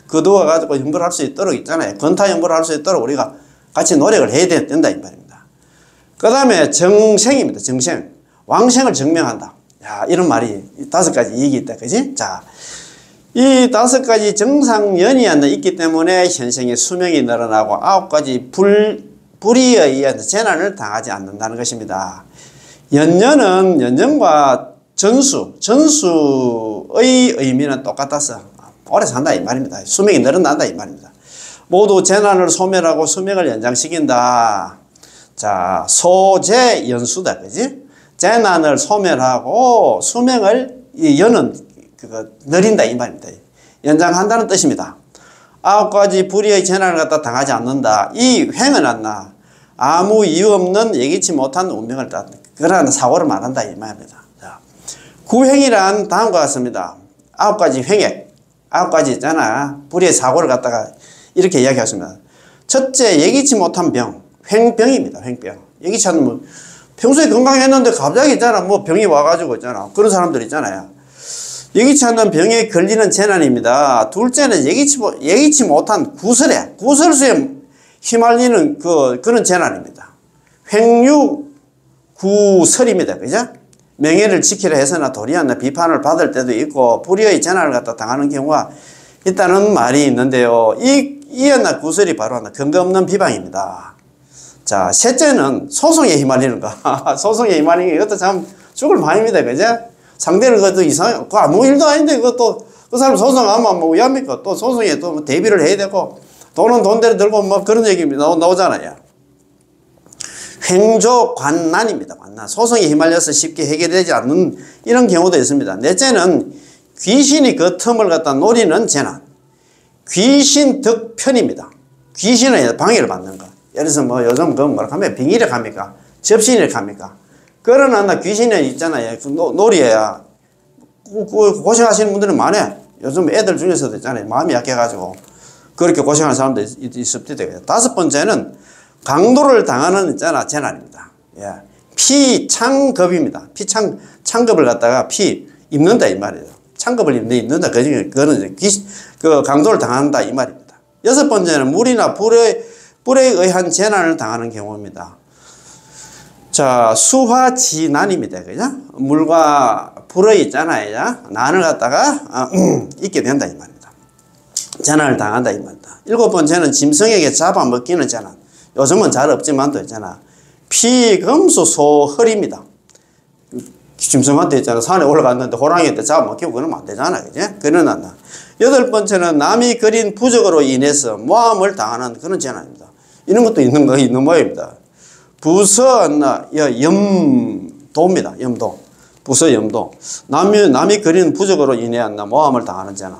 거두어가지고 연불할 수 있도록 있잖아요. 건타 연불을 할 수 있도록 우리가 같이 노력을 해야 된다 이 말입니다. 그 다음에 정생입니다. 정생. 왕생을 증명한다. 야, 이런 말이 5가지 이익이 있다. 그지? 자. 이 5가지 정상연이 있기 때문에 현생의 수명이 늘어나고 9가지 불의에 의한 재난을 당하지 않는다는 것입니다. 연년과 전수의 의미는 똑같아서 오래 산다 이 말입니다. 수명이 늘어난다 이 말입니다. 모두 재난을 소멸하고 수명을 연장시킨다. 자, 소재연수다. 그지? 재난을 소멸하고 수명을 여는 느린다 이 말입니다. 연장한다는 뜻입니다. 9가지 불의의 재난을 갖다 당하지 않는다. 이 횡은 안나 아무 이유 없는 예기치 못한 운명을 그러한 사고를 말한다 이 말입니다. 자, 구횡이란 다음과 같습니다. 9가지 횡액 9가지 있잖아. 불의의 사고를 갖다가 이렇게 이야기하십니다. 첫째, 예기치 못한 병 횡병입니다. 횡병. 예기치 않는 뭐 평소에 건강했는데 갑자기 있잖아 뭐 병이 와가지고 있잖아. 그런 사람들 있잖아요. 예기치 않는 병에 걸리는 재난입니다. 둘째는 예기치 못한 구설수에 휘말리는 그런 재난입니다. 횡유구설입니다. 그죠? 명예를 지키려 해서나 도리하나 비판을 받을 때도 있고 불의의 재난을 갖다 당하는 경우가 있다는 말이 있는데요. 이었나 구설이 바로 근거 없는 비방입니다. 자, 셋째는 소송에 휘말리는 거. 소송에 휘말리는 게 이것도 참 죽을 판입니다. 그죠? 상대를 그것도 이상해. 그 아무 일도 아닌데 그것도 그 사람 소송하면 뭐 왜합니까? 또 소송에 또 대비를 해야 되고 돈은 돈대로 들고 뭐 그런 얘기 나오잖아요. 횡조관난입니다. 관난. 소송에 휘말려서 쉽게 해결되지 않는 이런 경우도 있습니다. 넷째는 귀신이 그 틈을 갖다 노리는 재난. 귀신 득편입니다. 귀신의 방해를 받는 것. 예를 들어서 뭐 요즘 그 뭐라 하면 빙의를 합니까? 접신을 합니까? 그러나 귀신이 있잖아요. 놀이에야. 고생하시는 분들은 많아요. 요즘 애들 중에서도 있잖아요. 마음이 약해가지고 그렇게 고생하는 사람도 있습니다. 5번째는 강도를 당하는 있잖아 재난입니다. 예. 피창급입니다. 창급을 갖다가 입는다 이 말이에요. 창급을 입는다. 그거는 강도를 당한다 이 말입니다. 6번째는 물이나 불에 의한 재난을 당하는 경우입니다. 자, 수화지난입니다. 그죠? 물과 불의 있잖아요. 난을 갖다가 있게 된다 이 말입니다. 재난을 당한다 이 말입니다. 7번째는 짐승에게 잡아먹기는 재난. 요즘은 잘 없지만 또 있잖아. 피금수소허리입니다. 짐승한테 있잖아. 산에 올라갔는데 호랑이한테 잡아먹히고 그러면 안 되잖아. 그죠? 그러나 8번째는 남이 그린 부적으로 인해서 모함을 당하는 그런 재난입니다. 이런 것도 있는 모양입니다. 염도입니다. 염도. 부서 염도. 남이 그린 부적으로 인해한 모함을 당하는 재난.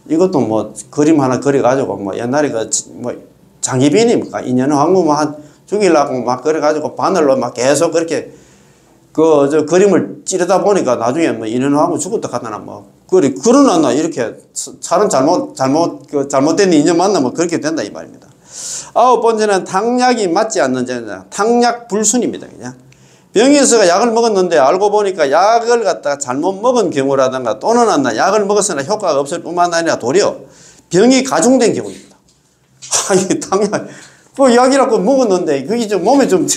이것도 뭐 그림 하나 그려가지고 뭐 옛날에 뭐 장희빈입니까? 인연왕후 뭐 죽이려고 막 그래가지고 바늘로 막 계속 그렇게 그림을 찌르다 보니까 나중에 뭐 인연왕후 죽었다 갖다나 뭐 그러나 이렇게 사람 잘못된 인연 만나면 그렇게 된다 이 말입니다. 9번째는 당약이 맞지 않는 재난. 당약 불순입니다. 그냥 병에서 약을 먹었는데 알고 보니까 약을 갖다가 잘못 먹은 경우라든가 또는 약을 먹었으나 효과가 없을 뿐만 아니라 도리어 병이 가중된 경우입니다. 이 당약 그 약이라고 먹었는데 그게 좀 몸에 좀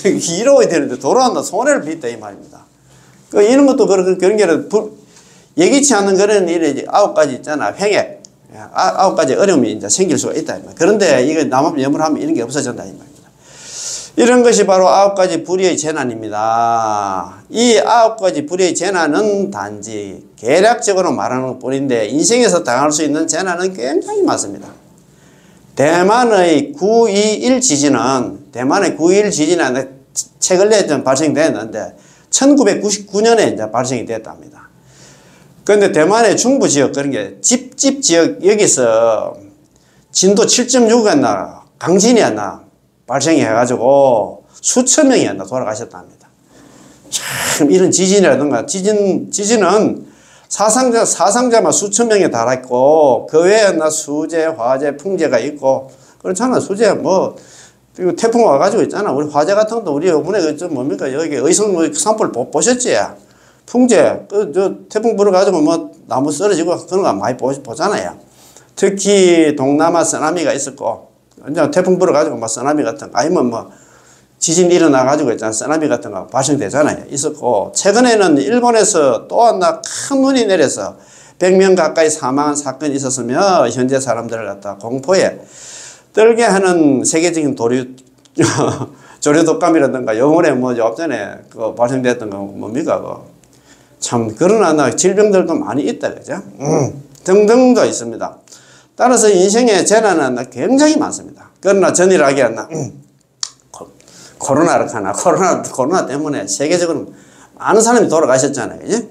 이로워야 되는데 돌아왔나 손해를 빚다 이 말입니다. 이런 것도 그런 게 예기치 않는 그런 일이 9가지 있잖아. 횡액. 아홉 가지 어려움이 이제 생길 수가 있다. 그런데 이거 남합 염불을 하면 이런 게 없어진다. 이 말입니다. 이런 것이 바로 아홉 가지 불의의 재난입니다. 이 아홉 가지 불의의 재난은 단지 개략적으로 말하는 것 뿐인데 인생에서 당할 수 있는 재난은 굉장히 많습니다. 대만의 9.21 지진은 최 근래에 좀 발생됐는데 1999년에 이제 발생이 됐답니다. 그런데 대만의 중부 지역 그런 게 집집 지역 여기서 진도 7.6였나 강진이었나 발생이 해가지고 수천 명이었나 돌아가셨답니다. 참 이런 지진이라든가 지진은 사상자만 수천 명에 달했고 그 외에 수재, 화재, 풍재가 있고 그렇잖아. 수재 뭐 그리고 태풍 와가지고 있잖아. 우리 화재 같은 것도 우리 이번에 그 뭡니까 여기 의성 산불 보셨지? 풍재 저 태풍 불어가지고 뭐 나무 쓰러지고 그런 거 많이 보잖아요. 특히 동남아 쓰나미가 있었고 이제 태풍 불어가지고 뭐 쓰나미 같은 거 아니면 뭐 지진 일어나가지고 있잖아. 쓰나미 같은 거 발생되잖아요. 있었고 최근에는 일본에서 또 하나 큰 눈이 내려서 100명 가까이 사망한 사건이 있었으며 현재 사람들을 갖다 공포에 떨게 하는 세계적인 조류 독감이라든가 영월에 뭐 앞전에 그 발생됐던 거 뭡니까 참 그런 하나 질병들도 많이 있다 그죠? 등등도 있습니다. 따라서 인생의 재난은 굉장히 많습니다. 그러나 전일하게 하나 코로나를 하나 코로나 때문에 세계적으로 많은 사람이 돌아가셨잖아요. 그지?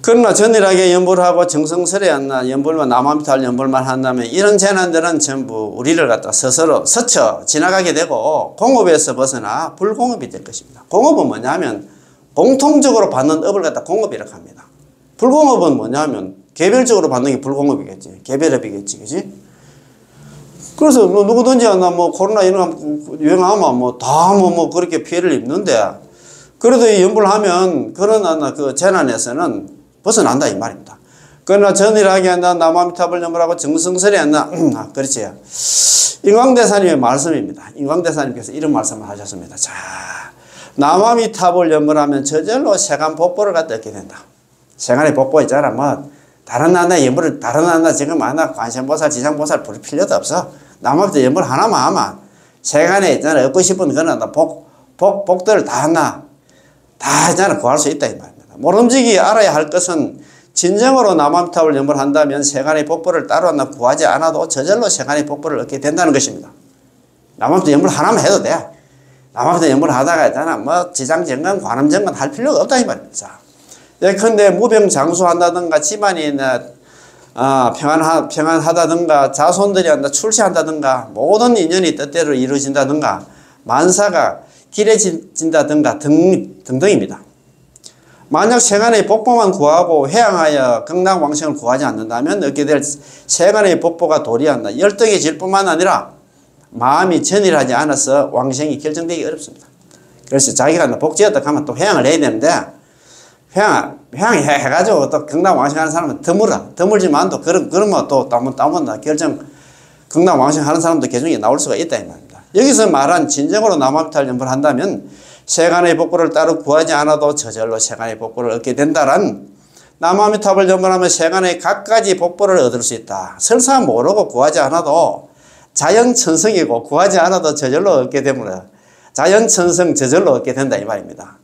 그러나 전일하게 연불하고 정성스레 연불만 남한미탈 연불만 한다면 이런 재난들은 전부 우리를 갖다 스쳐 지나가게 되고 공업에서 벗어나 불공업이 될 것입니다. 공업은 뭐냐면 공통적으로 받는 업을 갖다 공업이라고 합니다. 불공업은 뭐냐면 개별적으로 받는 게 불공업이겠지. 개별업이겠지. 그지? 그래서 누구든지 뭐 코로나 이런 유행하면 뭐 다 뭐 그렇게 피해를 입는데 그래도 이 연불하면 그런 그 재난에서는 벗어난다 이 말입니다. 그러나 전일하게 한다 남한미탑을 연불하고 정성스레 한다. 그렇지. 인광대사님의 말씀입니다. 인광대사님께서 이런 말씀을 하셨습니다. 자, 남한미탑을 연불하면 저절로 세간 복보를 갖다 얻게 된다. 세간의 복보 있잖아. 뭐 다른 나라 연불을 다른 나라 지금 관세음보살 지상보살 부를 필요도 없어. 남한미탑 연불 하나만 하면 세간에 있잖아. 얻고 싶은 그런 복들을 다 하나 다 있잖아. 구할 수 있다 이 말입니다. 모름지기 알아야 할 것은 진정으로 남한미탑을 연불한다면 세간의 복보를 따로 구하지 않아도 저절로 세간의 복보를 얻게 된다는 것입니다. 남한미탑 연불 하나만 해도 돼. 남한미탑 연불하다가 있잖아. 뭐 지장정관, 관음정관 할 필요가 없다 이 말입니다. 자, 예컨대 무병장수한다든가 집안이 평안하다든가 자손들이 출세한다든가 모든 인연이 뜻대로 이루어진다든가 만사가 길해진다든가 등등입니다. 만약 세간의 복보만 구하고 회양하여 극락왕생을 구하지 않는다면 얻게 될 세간의 복보가 도리한다. 열등해질 뿐만 아니라 마음이 전일하지 않아서 왕생이 결정되기 어렵습니다. 그래서 자기가 복지였다 하면 또 회양을 해야 되는데 회양해가지고 또 극락왕생하는 사람은 드물지만 또 그러면 또 따문따문 극락왕생하는 사람도 개중에 나올 수가 있다 이 말입니다. 여기서 말한 진정으로 남한미탈 연불을 한다면 세간의 복보를 따로 구하지 않아도 저절로 세간의 복보를 얻게 된다란 남한미탑을 연불하면 세간의 각가지 복보를 얻을 수 있다. 설사 모르고 구하지 않아도 자연천성이고 구하지 않아도 저절로 얻게 되므로 자연천성 저절로 얻게 된다 이 말입니다.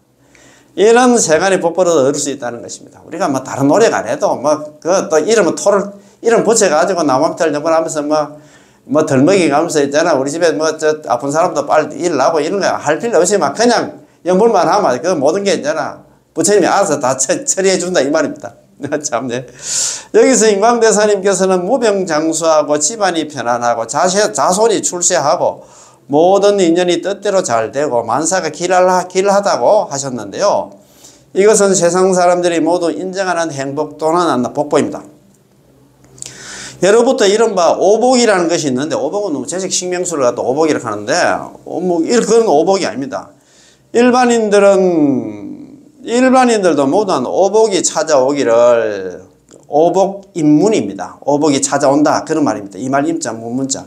이런 세간의 복보를 얻을 수 있다는 것입니다. 우리가 뭐 다른 노력 안 해도 또 이름 붙여가지고 남한미탈 연불하면서 뭐 덜먹이 가면서 있잖아. 우리 집에 아픈 사람도 빨리 일 나고 이런 거 할 필요 없이 그냥 연불만 하면 그 모든 게 있잖아. 부처님이 알아서 다 처리해 준다 이 말입니다. 참네. 여기서 인광대사님께서는 무병장수하고 집안이 편안하고 자손이 출세하고 모든 인연이 뜻대로 잘 되고 만사가 길하다고 하셨는데요. 이것은 세상 사람들이 모두 인정하는 행복 또는 복보입니다. 예로부터 이른바 오복이라는 것이 있는데 오복은 재식 식명수를 갖다 오복이라고 하는데 그건 오복이 아닙니다. 일반인들도 모두 오복이 찾아오기를 오복인문입니다. 오복이 찾아온다 그런 말입니다. 이 말 임자 문문자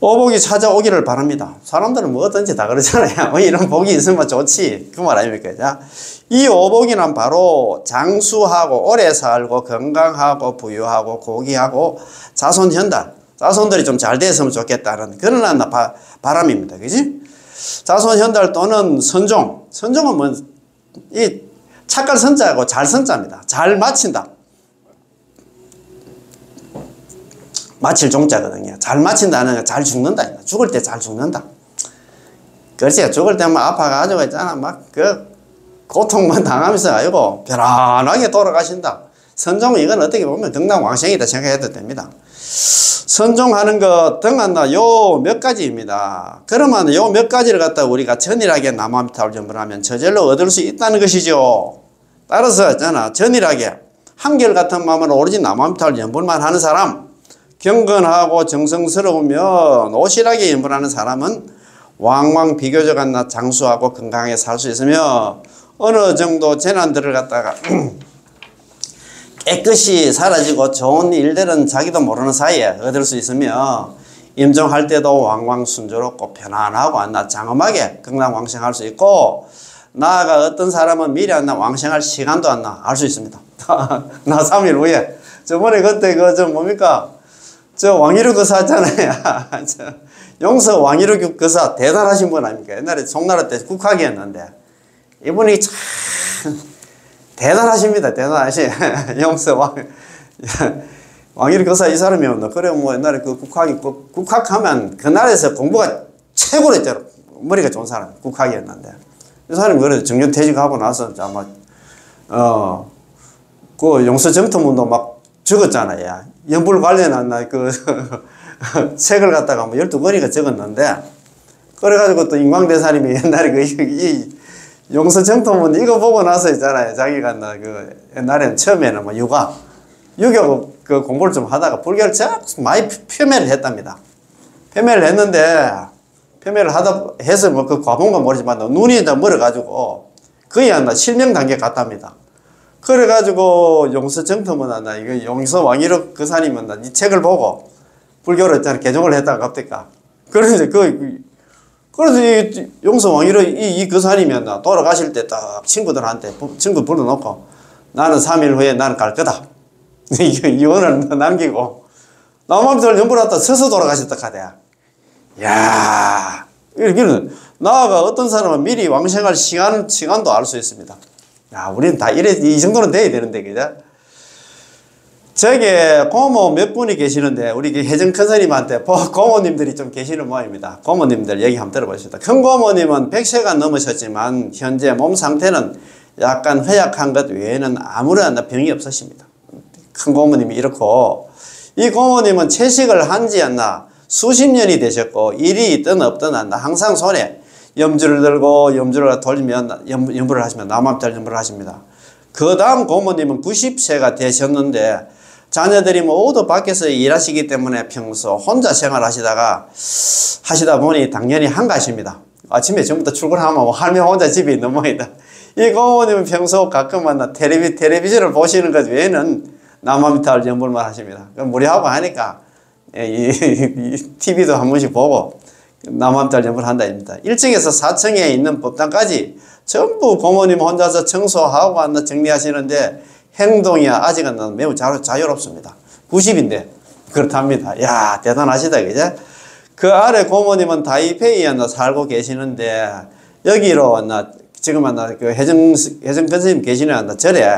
오복이 찾아오기를 바랍니다. 사람들은 뭐든지 다 그러잖아요. 이런 복이 있으면 좋지. 그 말 아닙니까? 자, 이 오복이란 바로 장수하고 오래 살고 건강하고 부유하고 고귀하고 자손 현달, 자손들이 좀 잘 됐으면 좋겠다는 그런 바람입니다. 그지? 자손 현달 또는 선종. 선종은 뭐, 이 착할 선자하고 잘 선자입니다. 잘 마친다. 마칠 종자거든요. 잘 마친다는 건 잘 죽는다. 죽을 때 잘 죽는다. 그렇지. 죽을 때만 아파가지고 있잖아. 막 고통만 당하면서 아이고 편안하게 돌아가신다. 선종 이건 어떻게 보면 등락왕생이다 생각해도 됩니다. 선종하는 것 등한다 요 몇 가지입니다. 그러면 요 몇 가지를 갖다 우리가 전일하게 남아미타불 전불하면 저절로 얻을 수 있다는 것이죠. 따라서 있잖아. 전일하게 한결같은 마음으로 오로지 남아미타불 연불만 하는 사람, 경건하고 정성스러우면 오실하게 연불하는 사람은 왕왕 비교적 장수하고 건강하게 살 수 있으며 어느 정도 재난들을 갖다가 깨끗이 사라지고 좋은 일들은 자기도 모르는 사이에 얻을 수 있으며 임종할 때도 왕왕 순조롭고 편안하고 장엄하게 건강왕생할 수 있고 나아가 어떤 사람은 미리 왕생할 시간도 알 수 있습니다. 나 3일 후에 저번에 그때 뭡니까 저 왕이루 거사 했잖아요. 용서 왕이루 거사 대단하신 분 아닙니까? 옛날에 송나라 때 국학이었는데 이분이 참 대단하십니다. 대단하시. 용서 왕이루 거사 이 사람이었나? 그래 뭐 옛날에 그 국학하면 그 나라에서 공부가 최고로 했잖아. 머리가 좋은 사람 국학이었는데 이 사람이 그래 정년퇴직하고 나서 아마 그 용서 정토문도 막 적었잖아요. 연불 관련한 책을 갖다가 뭐 12권이가 적었는데 그래가지고 또 인광대사님이 옛날에 이 용서 정토문 이거 보고 나서 있잖아요. 자기가 옛날에는 처음에는 뭐 유교 그 공부를 좀 하다가 불교를 많이 표매를 했답니다. 표매를 했는데 표매를 해서 뭐 그 과본가 모르지만 눈이 다 멀어가지고 거의 실명 단계 갔답니다. 그래가지고 용서 정토문 이거 용서 왕이루 거사님은 이 책을 보고 불교를 했잖아. 개종을 했다가 갑니까? 그래서 그래서 이 용서 왕이루 이 거사님이 돌아가실 때 딱 친구들한테 친구 불러놓고 나는 3일 후에 나는 갈 거다. 이혼을 남기고 남아미타불 연불하다 서서 돌아가셨다 카대야. 야, 이렇게는 나아가 어떤 사람은 미리 왕생할 시간도 알 수 있습니다. 야, 우리는 다 이 정도는 돼야 되는데, 그죠? 저게 고모 몇 분이 계시는데, 우리 혜정 큰스님한테 고모님들이 좀 계시는 모양입니다. 고모님들 얘기 한번 들어보십시다. 큰 고모님은 100세가 넘으셨지만, 현재 몸 상태는 약간 허약한 것 외에는 아무런 병이 없으십니다. 큰 고모님이 이렇고, 이 고모님은 채식을 한지 수십 년이 되셨고, 일이 있든 없든 항상 손에 염주를 들고 염주를 돌리면 염불을 하시면 남아미타불 염불을 하십니다. 그 다음 고모님은 90세가 되셨는데 자녀들이 모두 밖에서 일하시기 때문에 평소 혼자 생활하시다 보니 당연히 한가하십니다. 아침에 전부터 출근하면 할머니 혼자 집에 있는 모양이다. 이 고모님은 평소 가끔 텔레비전을 보시는 것 외에는 남아미타불 염불만 하십니다. 무료하고 하니까 TV도 한 번씩 보고 남아미타불 염불 한다 입니다. 1층에서 4층에 있는 법당까지 전부 고모님 혼자서 청소하고 정리하시는데 행동이 아직은 매우 자유롭습니다. 90인데 그렇답니다. 야, 대단하시다, 그죠? 그 아래 고모님은 타이페이에 살고 계시는데 여기로 지금 그 혜정 선생님 계시는 절에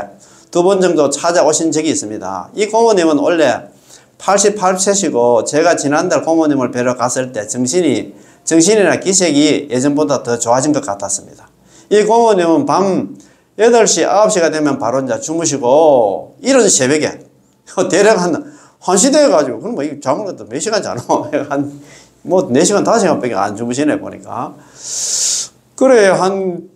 2번 정도 찾아오신 적이 있습니다. 이 고모님은 원래 88세시고 제가 지난달 고모님을 뵈러 갔을 때 정신이나 기색이 예전보다 더 좋아진 것 같았습니다. 이 고모님은 밤 8시, 9시가 되면 바로 이제 주무시고 이런 새벽에 대략 한 1시 돼가지고 그럼 뭐 잠을 것도 몇 시간 자노? 한 4시간, 5시간밖에 안 주무시네 보니까. 그래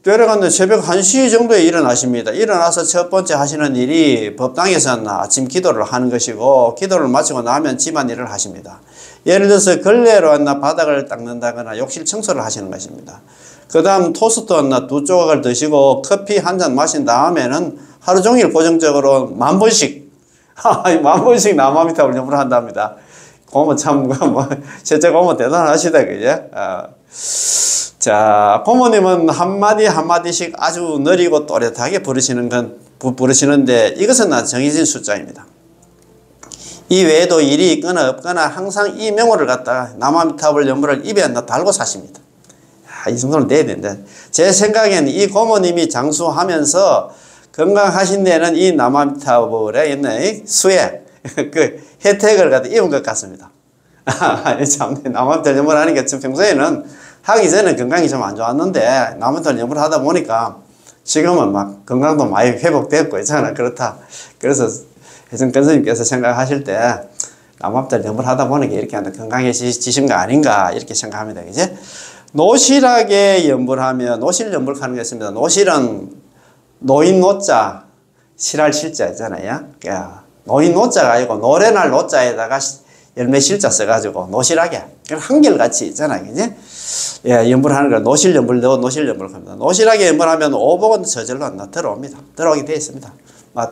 대략 새벽 1시 정도에 일어나십니다. 일어나서 첫 번째 하시는 일이 법당에서 아침 기도를 하는 것이고 기도를 마치고 나면 집안일을 하십니다. 예를 들어서 걸레로 바닥을 닦는다거나 욕실 청소를 하시는 것입니다. 그 다음 토스트 2조각을 드시고 커피 한 잔 마신 다음에는 하루 종일 고정적으로 10,000번씩 10,000번씩 남아미타불 염불을 한답니다. 고모 참, 실제 고모 대단하시다, 그죠? 자, 고모님은 한마디씩 아주 느리고 또렷하게 부르시는데 이것은 정해진 숫자입니다. 이 외에도 일이 있거나 없거나 항상 이 명호를 갖다가 남아미타불 연불을 입에 달고 사십니다. 이 정도는 돼야 된다. 제 생각에는 이 고모님이 장수하면서 건강하신 데는 이 남아미타불에 있는 수혜, 그 혜택을 갖다 입은 것 같습니다. 참, 남아미타불 연불 하니까 평소에는 하기 전에 건강이 좀 안 좋았는데 남아미타불 연불 하다 보니까 지금은 막 건강도 많이 회복됐고 있잖아. 그렇다. 그래서 혜성 권스님께서 생각하실 때 남아미타불 연불 하다 보니까 이렇게 건강해지신 거 아닌가 이렇게 생각합니다. 이제 노실하게 연불하면 노실 연불하는 게 있습니다. 노실은 노인 노자 실할 실자 있잖아요. 노인 노자가 아니고 노래날 노자에다가 열매 실자 써가지고 노실하게 한결같이 있잖아요. 그지? 예, 연불하는 걸 노실 연불 노실 연불 합니다. 노실하게 연불하면 오복은 저절로 들어옵니다. 들어오게 되어 있습니다.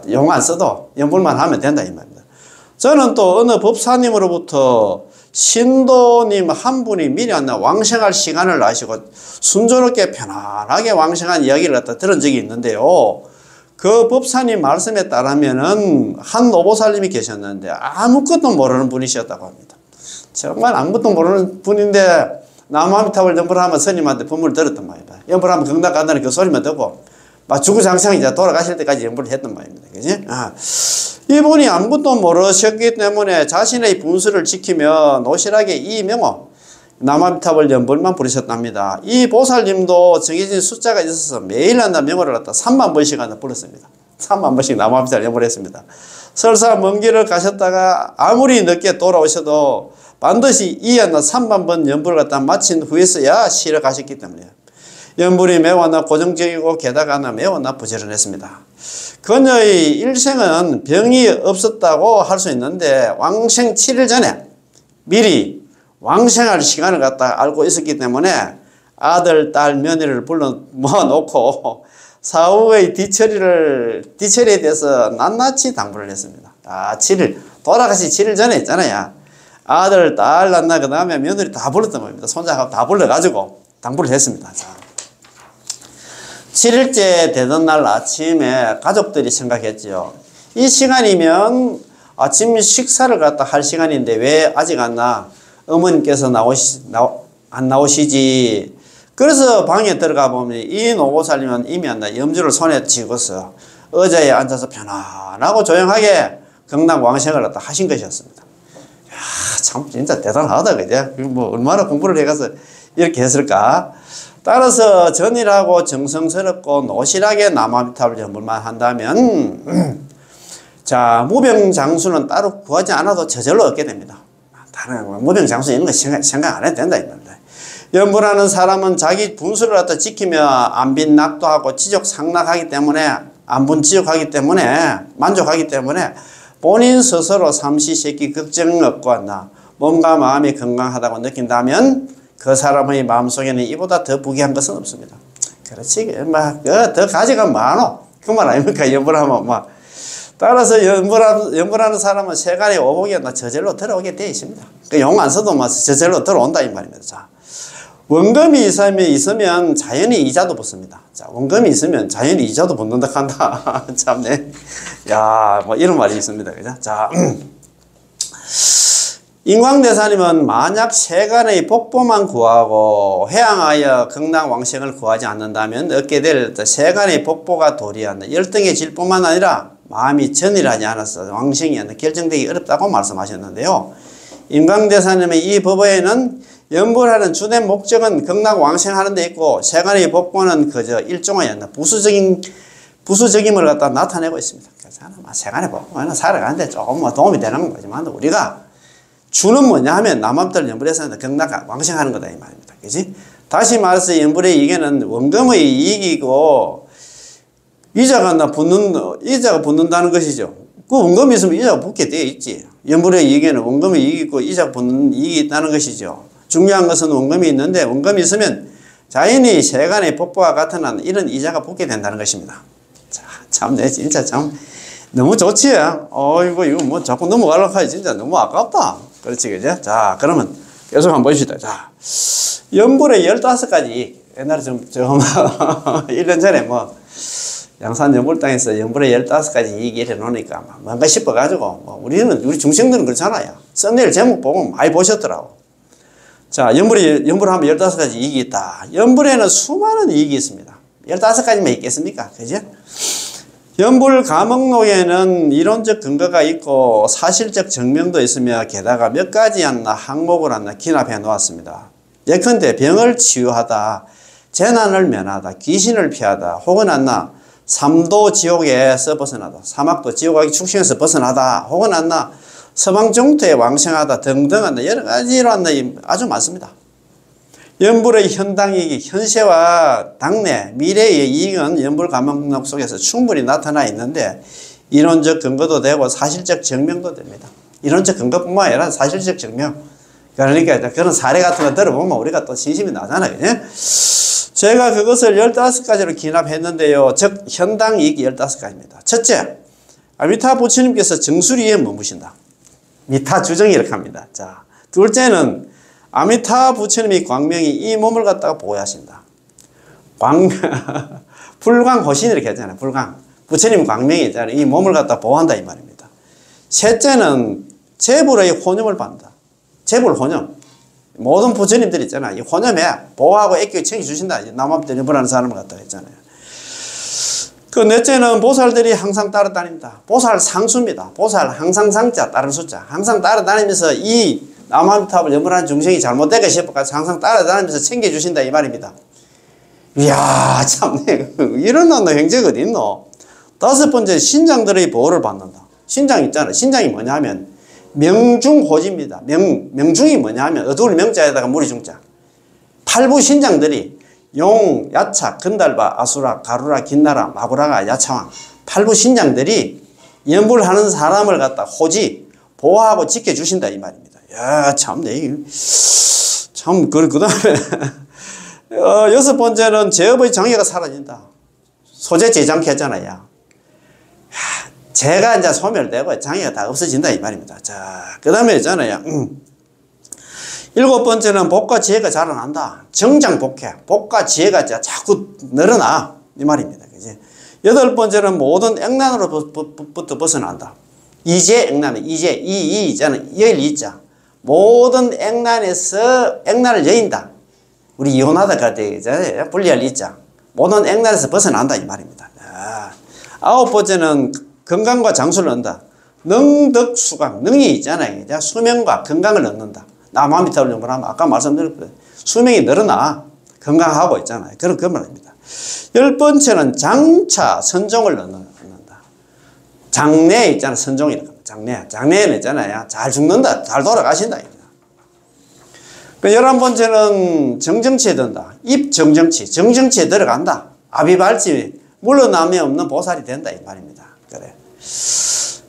용 안 써도 연불만 하면 된다 이 말입니다. 저는 또 어느 법사님으로부터 신도님 한 분이 미리 왕생할 시간을 나시고 순조롭게 편안하게 왕생한 이야기를 갖다 들은 적이 있는데요. 그 법사님 말씀에 따르면은 한 노보살님이 계셨는데 아무것도 모르는 분이셨다고 합니다. 정말 아무것도 모르는 분인데 남아미타불 연불하면 스님한테 법문을 들었단 말입니다. 연불하면 경락 간다는 그 소리만 듣고 막 주구장창 이제 돌아가실 때까지 연불을 했단 말입니다. 그지? 이분이 아무것도 모르셨기 때문에 자신의 분수를 지키며 노실하게 이 명호 남아미타불 연불만 부르셨답니다. 이 보살님도 정해진 숫자가 있어서 매일 명호를 갖다 3만 번씩 불렀습니다. 3만 번씩 남아미타불 연불을 했습니다. 설사 먼 길을 가셨다가 아무리 늦게 돌아오셔도 반드시 이 3만 번 연불을 갖다 마친 후에서야 쉬러 가셨기 때문이에요. 연불이 매우 고정적이고 게다가 매우 부지런했습니다. 그녀의 일생은 병이 없었다고 할 수 있는데 왕생 7일 전에 미리 왕생할 시간을 갖다 알고 있었기 때문에 아들, 딸, 며느리를 불러 모아놓고 사후의 뒤처리에 대해서 낱낱이 당부를 했습니다. 7일, 돌아가시 7일 전에 있잖아요. 아들, 딸, 낱낱 그 다음에 며느리 다 불렀단 말입니다. 손자하고 다 불러가지고 당부를 했습니다. 자. 7일째 되던 날 아침에 가족들이 생각했지요. 이 시간이면 아침 식사를 갖다 할 시간인데 왜 아직 안 나? 어머님께서 안 나오시지. 그래서 방에 들어가 보면 이 노보살님은 이미 염주를 손에 쥐고서 의자에 앉아서 편안하고 조용하게 경락왕생을 갖다 하신 것이었습니다. 야, 참 진짜 대단하다, 그죠? 뭐 얼마나 공부를 해가서 이렇게 했을까? 따라서 전일하고 정성스럽고 노실하게 남아미타불 연불만 한다면 자, 무병장수는 따로 구하지 않아도 저절로 얻게 됩니다. 다른 무병장수 이런 거 생각 안 해도 된다 이 말입니다. 연불하는 사람은 자기 분수를 갖다 지키며 안빈낙도하고 지족상락하기 때문에 안분지족하기 때문에 만족하기 때문에 본인 스스로 삼시세끼 걱정 없고 한다. 몸과 마음이 건강하다고 느낀다면 그 사람의 마음속에는 이보다 더 부귀한 것은 없습니다. 그렇지. 더 가지가 많어. 그 말 아닙니까? 연불하면 막. 따라서 연불하는 사람은 세간의 오복이 저절로 들어오게 되어 있습니다. 용 안 써도 저절로 들어온다 이 말입니다. 자, 원금이 있으면 자연히 이자도 붙습니다. 자, 원금이 있으면 자연히 이자도 붙는다 한다. 참네. 야, 뭐 이런 말이 있습니다. 그죠? 자. 인광대사님은 만약 세간의 복보만 구하고 회양하여 극락왕생을 구하지 않는다면 얻게 될 세간의 복보가 도리한다. 열등해질 뿐만 아니라 마음이 전일하지 않아서 왕생이 결정되기 어렵다고 말씀하셨는데요. 인광대사님의 이 법에는 연불하는 주된 목적은 극락왕생하는 데 있고 세간의 복보는 그저 일종의 부수적임을 갖다 나타내고 있습니다. 그래서 세간의 복보는 살아가는데 조금 도움이 되는 거지만 우리가 주는 뭐냐 하면 남아미타불 연불에서 극락 왕생하는 거다 이 말입니다. 그지? 다시 말해서 연불의 이익은 원금의 이익이고 이자가 붙는다는 것이죠. 그 원금이 있으면 이자가 붙게 되어 있지. 연불의 이익에는 원금의 이익이 있고 이자가 붙는 이익이 있다는 것이죠. 중요한 것은 원금이 있는데 원금이 있으면 자연히 세간의 복보와 같은 한 이런 이자가 붙게 된다는 것입니다. 자, 참, 내 진짜 참 너무 좋지. 이거 뭐 자꾸 넘어가려고 하지. 진짜 너무 아깝다. 그렇지, 그죠? 자, 그러면 계속 한번 보십시다. 자, 연불의 15가지, 옛날에 좀, 1년 전에 뭐, 양산 연불 땅에서 연불의 15가지 이익 이래 놓으니까 뭔가 싶어가지고, 뭐 우리 중생들은 그렇잖아요. 썸네일 제목 보면 많이 보셨더라고. 자, 연불하면 15가지 이익이 있다. 연불에는 수많은 이익이 있습니다. 15가지만 있겠습니까? 그죠? 연불 과목록에는 이론적 근거가 있고 사실적 증명도 있으며 게다가 몇 가지 항목을 기납해 놓았습니다. 예컨대 병을 치유하다, 재난을 면하다, 귀신을 피하다, 혹은 삼도 지옥에서 벗어나다, 사막도 지옥의 축생에서 벗어나다, 혹은 서방정토에 왕생하다 등등 여러 가지로 아주 많습니다. 연불의 현당이익, 현세와 당내, 미래의 이익은 연불 과목록 속에서 충분히 나타나 있는데 이론적 근거도 되고 사실적 증명도 됩니다. 이론적 근거뿐만 아니라 사실적 증명. 그러니까 그런 사례 같은 거 들어보면 우리가 또 진심이 나잖아요. 그죠? 제가 그것을 15가지로 기납했는데요. 즉 현당이익이 15가지입니다. 첫째, 아미타 부처님께서 정수리에 머무신다. 미타 주정이 이렇게 합니다. 자, 둘째는 아미타 부처님이 광명이 이 몸을 갖다가 보호하신다. 불광호신 이렇게 하잖아요. 불광. 부처님 광명이 있잖아요. 이 몸을 갖다 보호한다 이 말입니다. 셋째는 재불의 혼염을 받는다. 재불 혼염. 모든 부처님들 있잖아요. 이 혼염에 보호하고 애끼고 챙겨주신다. 남한테 연불하는 사람을 갖다가 했잖아요. 그 넷째는 보살들이 항상 따라다닙니다. 보살 상수입니다. 보살 항상 상자 따른 숫자. 항상 따라다니면서 이 남한탑을 연불하는 중생이 잘못되게 싶어서 항상 따라다니면서 챙겨주신다 이 말입니다. 이야 참네. 이런 행제가 어디 있노? 다섯 번째, 신장들의 보호를 받는다. 신장 있잖아. 신장이 뭐냐면 명중호지입니다. 명중이 뭐냐면 어두울 명자에다가 무리 중자. 팔부 신장들이 용, 야차, 건달바, 아수라, 가루라, 긴나라, 마구라가, 야차왕 팔부 신장들이 연불하는 사람을 갖다 호지 보호하고 지켜주신다 이 말입니다. 야 참네. 참 그 다음에 여섯 번째는 제업의 장애가 사라진다. 소재 제장케 했잖아요. 재가 이제 소멸되고 장애가 다 없어진다 이 말입니다. 자, 그 다음에 있잖아요. 일곱 번째는 복과 지혜가 자라난다. 정장 복해. 복과 지혜가 자꾸 늘어나 이 말입니다. 그지? 여덟 번째는 모든 액난으로부터 벗어난다. 이제 액난, 이제 이 있잖아. 열 이자. 모든 액난에서 액난을 여인다. 우리 이혼하다 갈 때 있잖아요. 분리할 이자. 모든 액난에서 벗어난다 이 말입니다. 자, 아홉 번째는 건강과 장수를 얻는다. 능덕수강, 능이 있잖아요. 수명과 건강을 얻는다. 남아미타를 연불하면 아까 말씀드렸거든요. 수명이 늘어나 건강하고 있잖아요. 그런 그 말입니다. 열 번째는 장차 선종을 얻는다. 장래 있잖아요. 선종이라고. 장래에는 있잖아요. 잘 죽는다. 잘 돌아가신다. 그 11번째는 정정치에 든다. 입정정치. 정정치에 들어간다. 아비발치 물러남이 없는 보살이 된다. 이 말입니다. 그래.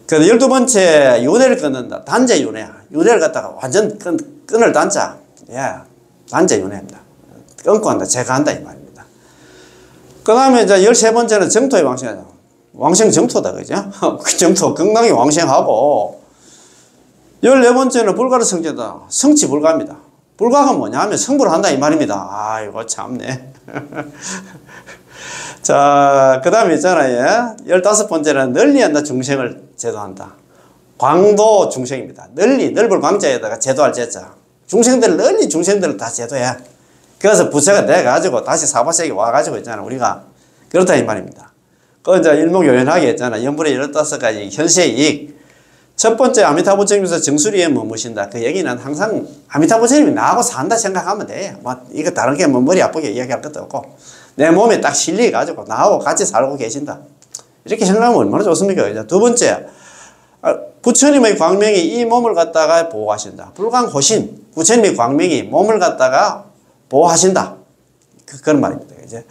그 12번째 윤회를 끊는다. 단제 윤회야. 윤회를 갖다가 완전 끊을 단자. 예. 단제 윤회입니다. 끊고 한다. 제거한다. 이 말입니다. 그 다음에 이제 13번째는 정토의 왕생하다. 왕생 정토다. 그죠? 그 정토 건강히 왕생하고 14번째는 불가를 성제다. 성치 불가입니다. 불가가 뭐냐 하면 성불을 한다. 이 말입니다. 아이고 참네. 자, 그 다음에 있잖아요. 15번째는 널리 한다. 중생을 제도한다. 광도 중생입니다. 널리, 넓을 광자에다가 제도할 제자. 널리 중생들을 다 제도해. 그래서 부처가 돼가지고 다시 사바세계 와가지고 있잖아. 우리가. 그렇다 이 말입니다. 그 이제 일목요연하게 했잖아. 연불의 15가지 현세의 이익. 첫 번째, 아미타 부처님께서 정수리에 머무신다. 그 얘기는 항상 아미타 부처님이 나하고 산다 생각하면 돼. 이거 다른 게 머리 아프게 이야기할 것도 없고. 내 몸에 딱 실려가지고 나하고 같이 살고 계신다. 이렇게 생각하면 얼마나 좋습니까? 두 번째, 부처님의 광명이 이 몸을 갖다가 보호하신다. 불광호신, 부처님의 광명이 몸을 갖다가 보호하신다. 그런 말입니다. 이제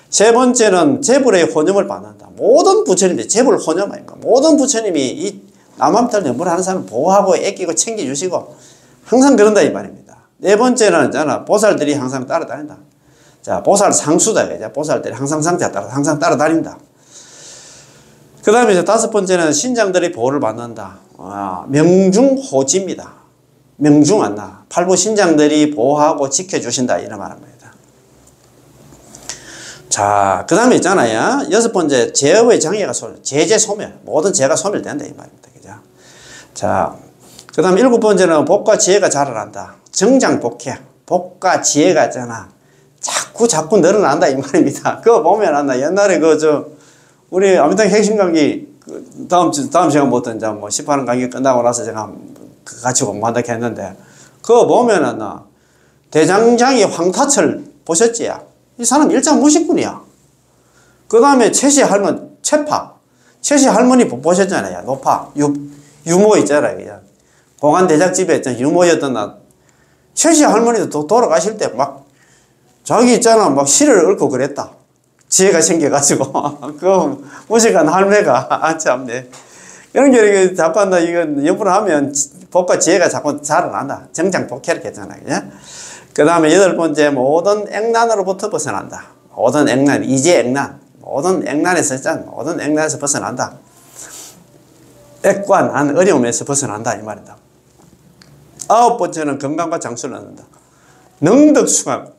세 번째는 재불의 혼염을 받는다. 모든 부처님들이 재불 혼염 아닙니까? 모든 부처님이 이 남한탈 연불하는 사람을 보호하고 애끼고 챙겨주시고 항상 그런다 이 말입니다. 네 번째는 있잖아. 보살들이 항상 따라다닌다. 자, 보살 상수다. 그죠? 보살들이 항상 상자 따라 항상 따라다닌다. 그 다음에 이제 다섯 번째는 신장들이 보호를 받는다. 명중호지입니다. 명중한나. 팔부신장들이 보호하고 지켜주신다. 이런 말입니다. 자, 그 다음에 있잖아요. 6번째, 제업의 장애가 제재 소멸. 모든 죄가 소멸된다. 이 말입니다. 그죠? 자, 그 다음 7번째는 복과 지혜가 자라난다. 정장복해. 복과 지혜가 있잖아. 자꾸 늘어난다. 이 말입니다. 그거 보면, 옛날에 우리 아미당 핵심 강의, 다음 시간부터 이제 뭐 18원 강의 끝나고 나서 제가 같이 공부한다 했는데, 그거 보면, 대장장이 황타철 보셨지? 이 사람 일장 무식군이야. 그 다음에 최씨 할머니, 최씨 할머니 보셨잖아요. 노파, 유모 있잖아요. 공안 대작집에 있던 유모였던 최씨 할머니도 돌아가실 때 자기 있잖아. 시를 읊고 그랬다. 지혜가 생겨가지고. 그 무식한 할매가, 참네. 이런 게 자꾸 한다. 이건 옆으로 하면 복과 지혜가 자꾸 자라난다. 정장복해를 했잖아요. 그 다음에 8번째, 모든 액난으로부터 벗어난다. 모든 액난, 이제 액난. 모든 액난에서 모든 액난에서 벗어난다. 액과 난 어려움에서 벗어난다. 이 말이다. 9번째는 건강과 장수를 얻는다. 능덕수강.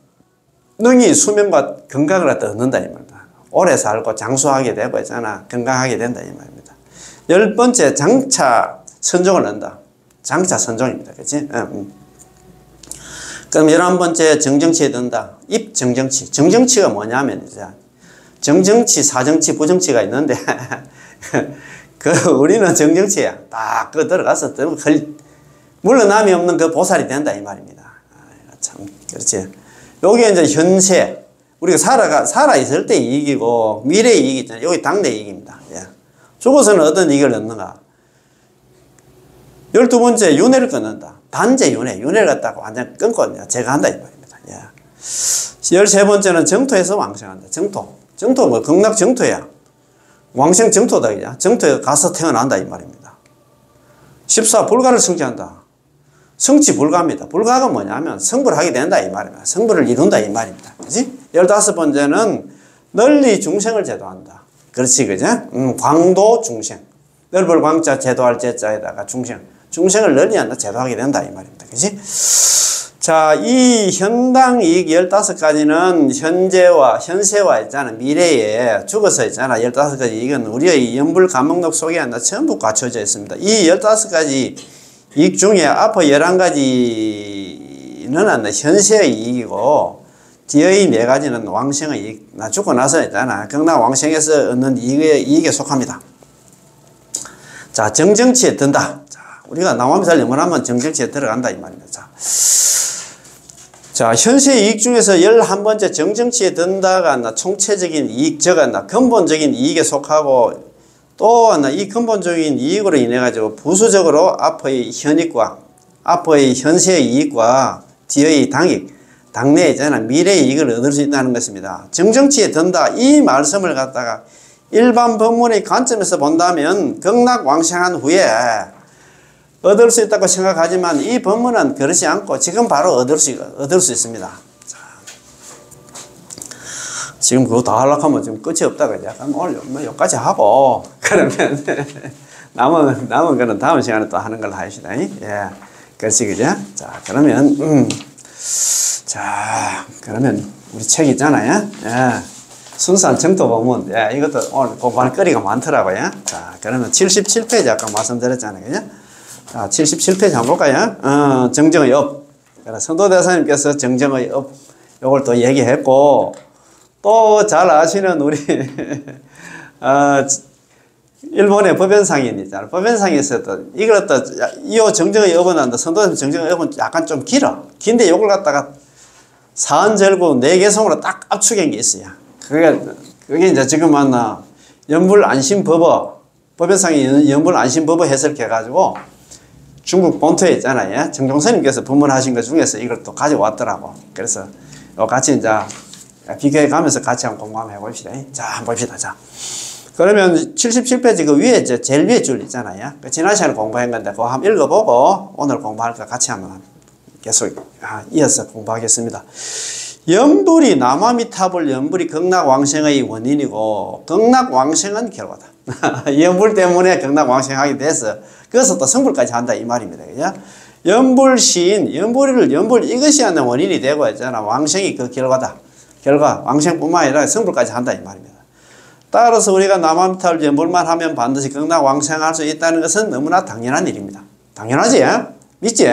능이 수명과 건강을 얻는다. 이 말이다. 오래 살고 장수하게 되고 있잖아. 건강하게 된다. 이 말입니다. 10번째, 장차 선종을 얻는다. 장차 선종입니다. 그치? 그럼 11번째, 정정치에 든다. 입정정치. 정정치가 뭐냐면, 이제, 정정치, 사정치, 부정치가 있는데, 우리는 정정치야. 딱, 들어가서, 물러남이 없는 그 보살이 된다. 이 말입니다. 참, 그렇지. 요게 이제 현세. 우리가 살아있을 때 이익이고, 미래의 이익이 있잖아요. 여기 당대 이익입니다. 예. 죽어서는 어떤 이익을 얻는가? 12번째, 윤회를 끊는다. 단제 윤회를 갖다가 완전 끊고 제거한다. 이 말입니다. 예. 13번째는 정토에서 왕생한다. 정토 뭐, 극락 정토야. 왕생 정토다. 그냥. 정토에 가서 태어난다. 이 말입니다. 14, 불가를 성취한다. 성취 불가입니다. 불가가 뭐냐면 성불을 하게 된다. 이 말입니다. 성불을 이룬다. 이 말입니다. 그지? 15번째는 널리 중생을 제도한다. 그렇지, 그죠? 광도 중생. 넓을 광자, 제도할 제자에다가 중생을 널리 한다, 제도하게 된다. 이 말입니다. 그지? 자, 이 현당 이익 15가지는 현세와 있잖아. 미래에 죽어서 있잖아. 15가지 이익은 우리의 연불 감목록 속에 전부 갖춰져 있습니다. 이 15가지 이익 중에 앞에 11가지는 현세의 이익이고, 뒤의 4가지는 왕생의 이익. 나 죽고 나서 있잖아. 극락 왕생에서 얻는 이익에 속합니다. 자, 정정치에 든다. 자, 우리가 나무함살 영원하면 정정치에 들어간다. 이 말입니다. 자, 현세 이익 중에서 11번째 정정치에 든다가 총체적인 이익, 근본적인 이익에 속하고, 또 이 근본적인 이익으로 인해 가지고 부수적으로 앞의 현익과 앞의 현세의 이익과 뒤의 당내에 있잖아. 미래의 이익을 얻을 수 있다는 것입니다. 정정치에 든다. 이 말씀을 갖다가 일반 법문의 관점에서 본다면 극락 왕생한 후에 얻을 수 있다고 생각하지만 이 법문은 그렇지 않고 지금 바로 얻을 수 있습니다. 자, 지금 그거 다 하려고 하면 지금 끝이 없다. 그죠? 오늘 여기까지 하고, 그러면 남은 거는 다음 시간에 또 하는 걸로 하시다. 예. 그렇지, 그죠? 자, 그러면 우리 책 있잖아요. 예. 순수한 정토 법문. 예. 이것도 오늘 공부할 거리가 많더라고요. 자, 그러면 77페이지 아까 말씀드렸잖아요. 그죠? 자, 77페이지 한번 볼까요? 정정의 업. 성도대사님께서 정정의 업, 요걸 또 얘기했고, 또 잘 아시는 우리, 일본의 법연상인 있잖아요. 법연상에서도, 이걸 또, 이 정정의 업은 성도대사님 정정의 업은 약간 좀 길어. 긴데 요걸 갖다가 사언절구 4개성으로 딱 압축한 게 있어요. 그게 이제 지금 연불안심법어, 법연상이 연불안심법어 해석해가지고, 중국 본토에 있잖아요. 정종스님께서 법문하신 것 중에서 이걸 또 가져왔더라고. 그래서 같이 이제 비교해 가면서 같이 한번 공부 한번 해봅시다. 자, 한번 봅시다. 자, 그러면 77페이지 그 위에 제일 위에 줄 있잖아요. 지난 시간에 공부한 건데 그거 한번 읽어보고 오늘 공부할 거 같이 한번 계속 이어서 공부하겠습니다. 연불이 남아미타불 연불이 극락왕생의 원인이고 극락왕생은 결과다. 연불 때문에 극락왕생하게 돼서 그래서 또 성불까지 한다 이 말입니다. 그죠? 연불시인, 연불 이것이 하는 원인이 되고 있잖아. 왕생이 그 결과다. 왕생뿐만 아니라 성불까지 한다 이 말입니다. 따라서 우리가 남아미타불 연불만 하면 반드시 극락왕생할 수 있다는 것은 너무나 당연한 일입니다. 당연하지? 믿지?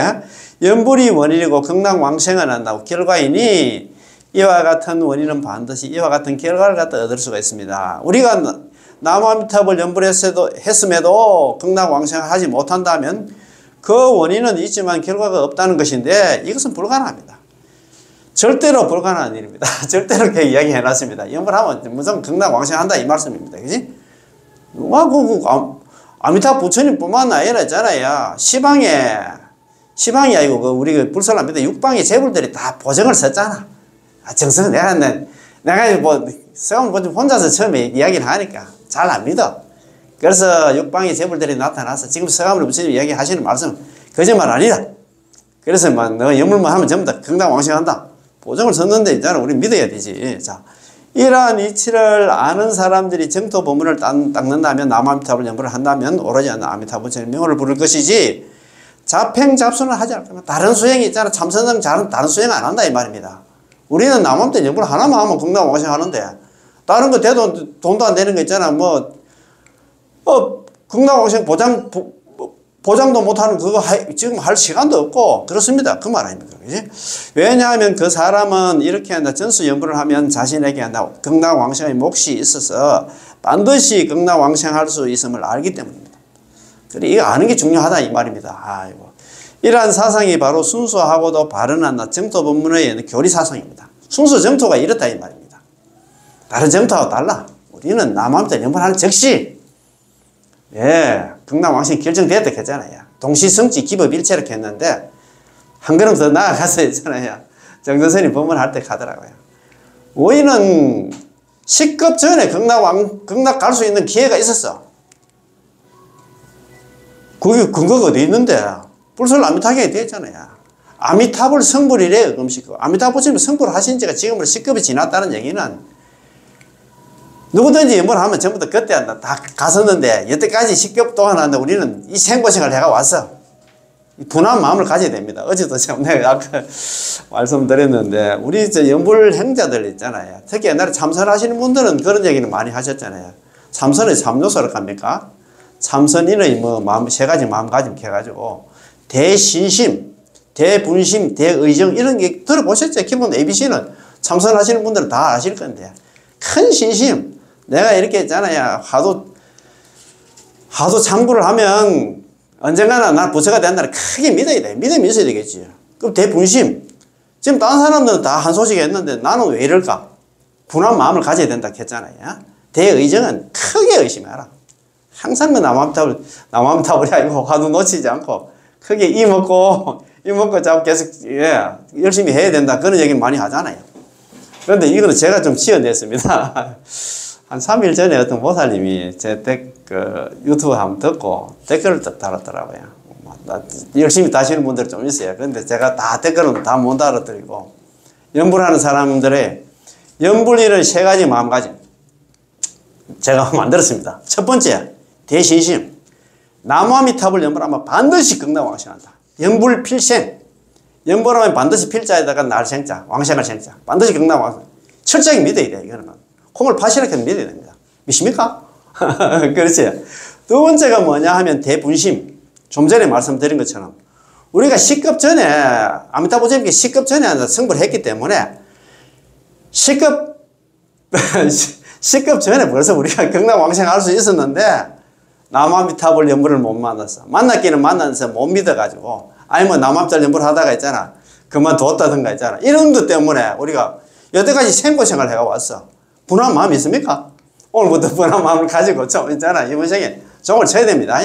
연불이 원인이고 극락왕생을 한다고 결과이니 이와 같은 원인은 반드시 이와 같은 결과를 갖다 얻을 수가 있습니다. 우리가 남아미타불 연불했음에도 극락왕생을 하지 못한다면 그 원인은 있지만 결과가 없다는 것인데 이것은 불가능합니다. 절대로 불가능한 일입니다. 절대로 그렇게 이야기해 놨습니다. 연불하면 무조건 극락왕생한다 이 말씀입니다. 그지? 아미타 부처님 뿐만 아니라 있잖아요. 시방이 아니고 우리 불설합니다. 육방의 재불들이 다 보정을 썼잖아. 정성 내가 뭐 혼자서 처음에 이야기를 하니까 잘 안 믿어. 그래서 육방의 재불들이 나타나서 지금 서가모니 부처님 이야기하시는 말씀 거짓말 아니다. 그래서 너 연불만 하면 전부 다 극락왕생한다. 보정을 썼는데 있잖아. 우리 믿어야 되지. 자, 이러한 이치를 아는 사람들이 정토 법문을 닦는다면 남아미타불 연불을 한다면 오로지 아미타 부처님 명호를 부를 것이지 잡행잡수는 하지 않을 겁니다. 다른 수행이 있잖아. 참선은 다른 수행 안 한다 이 말입니다. 우리는 남아미타 연불 하나만 하면 극락왕생 하는데 다른 거 돼도 돈도 안 되는 거 있잖아. 극락왕생 보장도 못하는 그거 지금 할 시간도 없고 그렇습니다. 그 말 아닙니까? 그지? 왜냐하면 그 사람은 이렇게 한다. 전수연불을 하면 자신에게 한다. 극락왕생의 몫이 있어서 반드시 극락왕생할 수 있음을 알기 때문입니다. 그래, 이거 아는 게 중요하다 이 말입니다. 아이고. 이러한 사상이 바로 순수하고도 바른한 정토 법문의 교리 사상입니다. 순수 정토가 이렇다 이 말입니다. 다른 정토하고 달라. 우리는 남아미타 연불하는 즉시 극락왕생이 결정됐다 했잖아요. 동시성지 기법일체로 했는데 한 걸음 더 나아가서 했잖아요. 정선생이 법문할 때 가더라고요. 우리는 10급 전에 극락 갈 수 있는 기회가 있었어. 그게 근거가 어디 있는데 불설 아미타경에 되어 있잖아요. 아미타불 성불이래. 아미타불 부처님 성불하신 지가 지금으로 10급이 지났다는 얘기는 누구든지 연불하면 전부 다 그때 다 갔었는데 여태까지 10급 동안 하는데 우리는 이 생고생을 해가 왔어. 분한 마음을 가져야 됩니다. 어제도 참 내가 아까 말씀드렸는데 우리 연불 행자들 있잖아요. 특히 옛날에 참선하시는 분들은 그런 얘기는 많이 하셨잖아요. 참선의 3요소를 갑니까? 참선인의 세 가지 마음가짐 해가지고 대신심, 대분심, 대의정 이런 게 들어보셨죠? 기본 ABC는 참선하시는 분들은 다 아실 건데 큰 신심, 내가 이렇게 했잖아요. 하도 참고를 하면 언젠가는 난 부처가 된다는 크게 믿어야 돼. 믿음이 있어야 되겠지. 그럼 대분심. 지금 다른 사람들은 다 한 소식 했는데 나는 왜 이럴까? 분한 마음을 가져야 된다 했잖아요. 대의정은 크게 의심해라. 항상 남아미타불이 아니고 화두 놓치지 않고 크게 이 먹고 자꾸 계속 열심히 해야 된다. 그런 얘기를 많이 하잖아요. 그런데 이거는 제가 좀 지어냈습니다. 한 3일 전에 어떤 보살님이 제 유튜브 한번 듣고 댓글을 달았더라고요. 열심히 다시는 분들이 좀 있어요. 그런데 제가 다 댓글은 다 못 알아드리고 연불하는 사람들의 연불이는 세 가지 마음가짐 제가 만들었습니다. 첫 번째, 대신심. 남아미타불 연불하면 반드시 극락왕생한다. 연불 필생. 연불하면 반드시 필자에다가 날생자, 왕생할 생자. 반드시 극락왕생. 철저하게 믿어야 돼, 이거는. 콩을 파시렇게 믿어야 됩니다. 믿습니까? 그렇지. 두 번째가 뭐냐 하면 대분심. 좀 전에 말씀드린 것처럼 우리가 10급 전에 아미타 부처님께 10급 전에 성불을 했기 때문에 10급 전에 벌써 우리가 극락왕생할 수 있었는데 남아미타불 연불을 못 만났어. 만났기는 만났는데 못 믿어가지고 아니면 남아미타불 연불 하다가 있잖아. 그만뒀다든가 있잖아. 이런 것 때문에 우리가 여태까지 생고생을 해가 왔어. 분한 마음이 있습니까? 오늘부터 분한 마음을 가지고 좀 있잖아. 이번 생에 종을 쳐야 됩니다.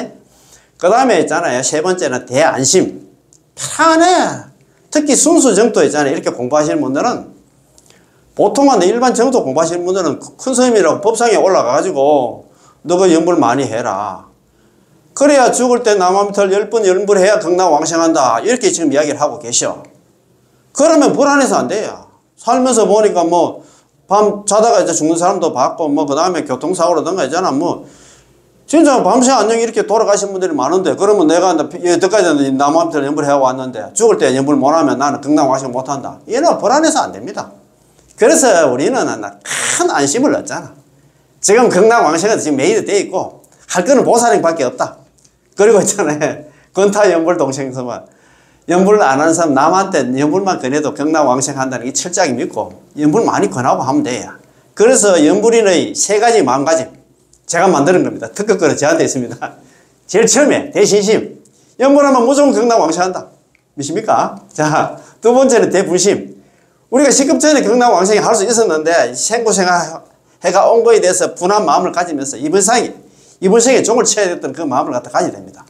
그 다음에 있잖아요. 세 번째는 대안심. 편안해. 특히 순수 정도 있잖아요. 이렇게 공부하시는 분들은 보통은 일반 정도 공부하시는 분들은 큰 스님이라고 법상에 올라가가지고 너가 연불 많이 해라. 그래야 죽을 때 남아미타불 10번 연불해야 극락왕생한다. 이렇게 지금 이야기를 하고 계셔. 그러면 불안해서 안 돼요. 살면서 보니까 밤 자다가 이제 죽는 사람도 봤고, 그 다음에 교통사고라든가 있잖아. 진짜 밤새 안녕 이렇게 돌아가신 분들이 많은데, 그러면 내가 여태까지 남한테 연불 해왔는데 죽을 때 연불 못하면 나는 극락왕생 못한다. 얘는 불안해서 안 됩니다. 그래서 우리는 큰 안심을 얻잖아. 지금 극락왕생은 지금 메이드 돼 있고 할 거는 보살행밖에 없다. 그리고 있잖아요, 권타 연불 동생서만 연불 안 하는 사람 남한테 연불만 권해도 극락왕생 한다는 게 철저하게 믿고 연불 많이 권하고 하면 돼요. 그래서 연불인의 3가지 마음가짐 제가 만드는 겁니다. 특허권은 저한테 있습니다. 제일 처음에 대신심. 연불하면 무조건 극락왕생한다. 믿습니까? 자, 2번째는 대분심. 우리가 시급 전에 극락왕생이 할 수 있었는데 생고생해가 온 거에 대해서 분한 마음을 가지면서 이번 생에 종을 쳐야 됐던 그 마음을 갖다 가져야 됩니다.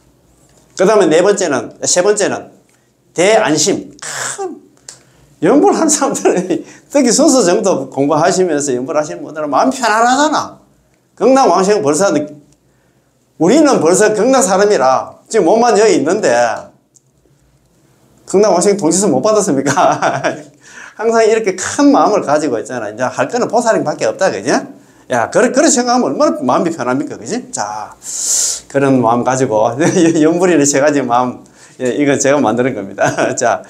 그 다음에 3번째는 대안심. 연불하는 사람들은 특히 순서 정도 공부하시면서 연불하시는 분들은 마음이 편안하잖아. 극락왕생은 벌써 우리는 벌써 극락 사람이라 지금 몸만 여기 있는데 극락왕생 통지서 못 받았습니까? 항상 이렇게 큰 마음을 가지고 있잖아. 이제 할 거는 보살행밖에 없다, 그지? 야, 그렇게 생각하면 얼마나 마음이 편합니까, 그지? 자, 그런 마음 가지고 연불이는 3가지 마음, 이건 제가 만드는 겁니다. 자.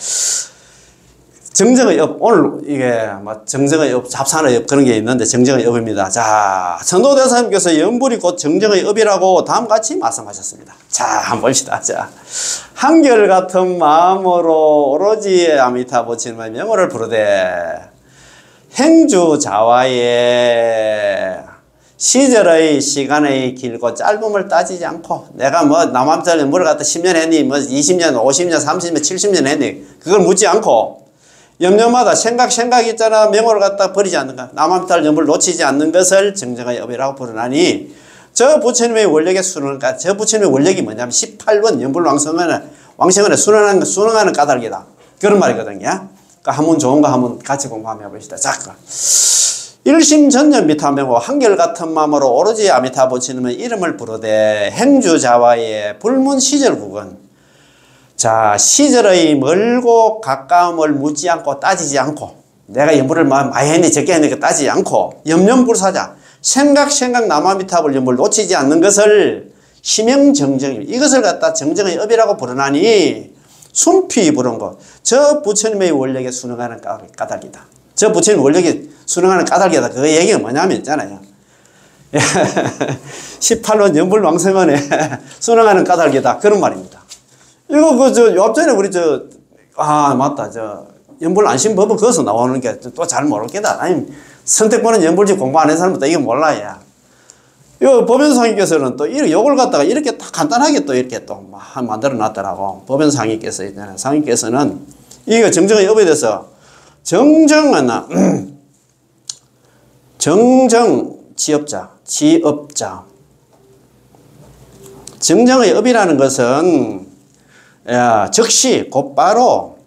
정정의 업, 오늘 이게 정정의 업, 잡산의 업 그런 게 있는데 정정의 업입니다. 자, 천도대사님께서 연불이 곧 정정의 업이라고 다음같이 말씀하셨습니다. 자, 한번 봅시다. 자, 한결같은 마음으로 오로지 아미타 부처님의 명호를 부르되 행주자와의 시절의 시간의 길고 짧음을 따지지 않고 내가 남한짤 연불을 갖다 10년 했니 20년 50년 30년 70년 했니 그걸 묻지 않고 염려마다 생각 있잖아. 명호를 갖다 버리지 않는가. 남한탈 염불을 놓치지 않는 것을 정정의 업이라고 부르나니 저 부처님의 원력의 순응가. 저 부처님의 원력이 뭐냐면 18번 염불 왕생원에 순응하는 까닭이다. 그런 말이거든요. 그러니까 한번 좋은 거 한번 같이 공부 한번 해봅시다. 자, 일심전념 미타명호 한결같은 마음으로 오로지 아미타 부처님의 이름을 부르되 행주자와의 불문시절 구건. 자, 시절의 멀고 가까움을 묻지 않고 따지지 않고 내가 연불을 많이 했니 적게 했니 따지지 않고 염념불사자 생각 남아미탑을 연불 놓치지 않는 것을 심형정정 이것을 갖다 정정의 업이라고 부르나니 순피 부른 것. 저 부처님의 원력에 순응하는 까닭이다. 저 부처님 원력에 순응하는 까닭이다. 그 얘기가 뭐냐면 있잖아요. 18원 연불 왕생원에 순응하는 까닭이다. 그런 말입니다. 이거 앞전에 우리 맞다. 연불 안심법은 거기서 나오는 게 또 잘 모르겠다. 아니, 선택보는 연불집 공부 안 한 사람부터 이거 몰라요. 이 법연상님께서는 또 요걸 갖다가 이렇게 딱 간단하게 또 이렇게 또 만들어 놨더라고. 법연상님께서 있잖아요. 상님께서는 이거 정정의 업에 대해서 정정 지업자. 정정의 업이라는 것은 즉시 곧바로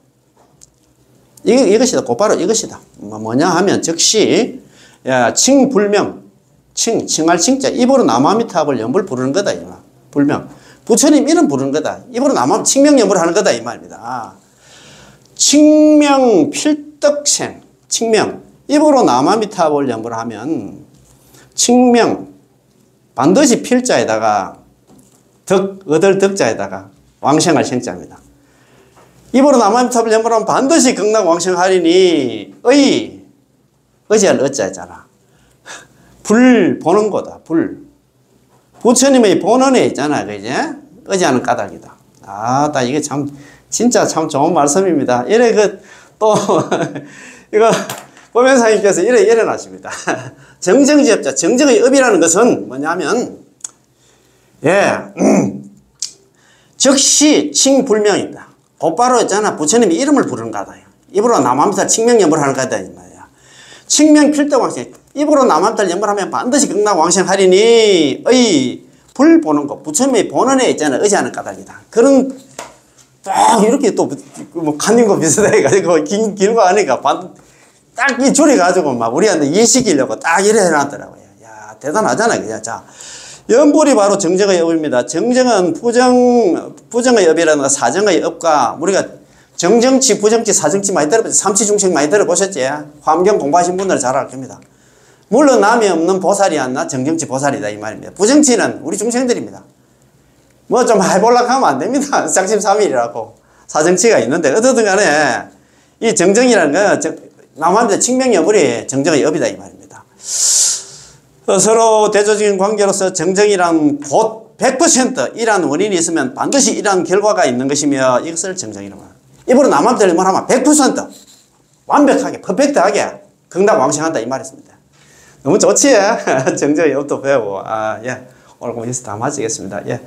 이것이다. 곧바로 이것이다. 뭐냐 하면 즉시 칭불명 칭할 칭자 입으로 남아미탑을 연불 부르는 거다 이 말. 불명 부처님 이름 부르는 거다. 입으로 칭명 연불 하는 거다 이 말입니다. 칭명 필덕생 칭명 입으로 남아미탑을 연불하면 칭명 반드시 필자에다가 얻을 덕자에다가 왕생할 생자입니다. 입으로 남아미탑을 연불하면 반드시 극락왕생하리니 의지할 어자잖아. 불 보는 거다. 불 부처님의 본원에 있잖아. 그지? 의지하는 까닭이다. 나 이게 진짜 참 좋은 말씀입니다. 이래 또 이거 법연사님께서 이래 일어나십니다. 정정지업자 정정의 업이라는 것은 뭐냐면 즉시 칭불명입니다. 곧바로 있잖아. 부처님이 이름을 부르는 거다. 입으로 남아미탈 칭명연불 하는 거다. 이 말이야. 칭명 필덕왕생. 입으로 남아미탈 연불하면 반드시 극락왕생하리니 불 보는 것. 부처님의 본원에 있잖아. 의지하는 까닭이다. 그런 딱 이렇게 또 간인 거 비슷해가지고 길고 하니까 딱 이 줄여가지고 막 우리한테 이해시키려고 딱 이래 해놨더라고요. 야, 대단하잖아요. 그냥. 자. 연불이 바로 정정의 업입니다. 정정은 부정의 업이라든가 사정의 업과 우리가 정정치, 부정치, 사정치 많이 들어보셨죠? 삼치중생 많이 들어보셨지? 환경 공부하신 분들은 잘 알 겁니다. 물러남이 없는 보살이 아니라 정정치 보살이다 이 말입니다. 부정치는 우리 중생들입니다. 뭐 좀 해보려고 하면 안 됩니다. 쌍심삼일이라고 사정치가 있는데 어떻든 간에 이 정정이라는 건 남한테 칭명여불이 정정의 업이다 이 말입니다. 서로 대조적인 관계로서 정정이란 곧 100% 이러한 원인이 있으면 반드시 이러한 결과가 있는 것이며 이것을 정정이라고 합니다. 입으로 남한테 말하면 100% 완벽하게 퍼펙트하게 긍당왕성한다 이 말이었습니다. 너무 좋지? 정정의 업도 배우고 예. 오늘 공부 여기서 다 마치겠습니다. 예.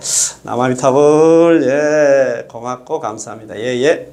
남아미타불 예. 고맙고 감사합니다. 예.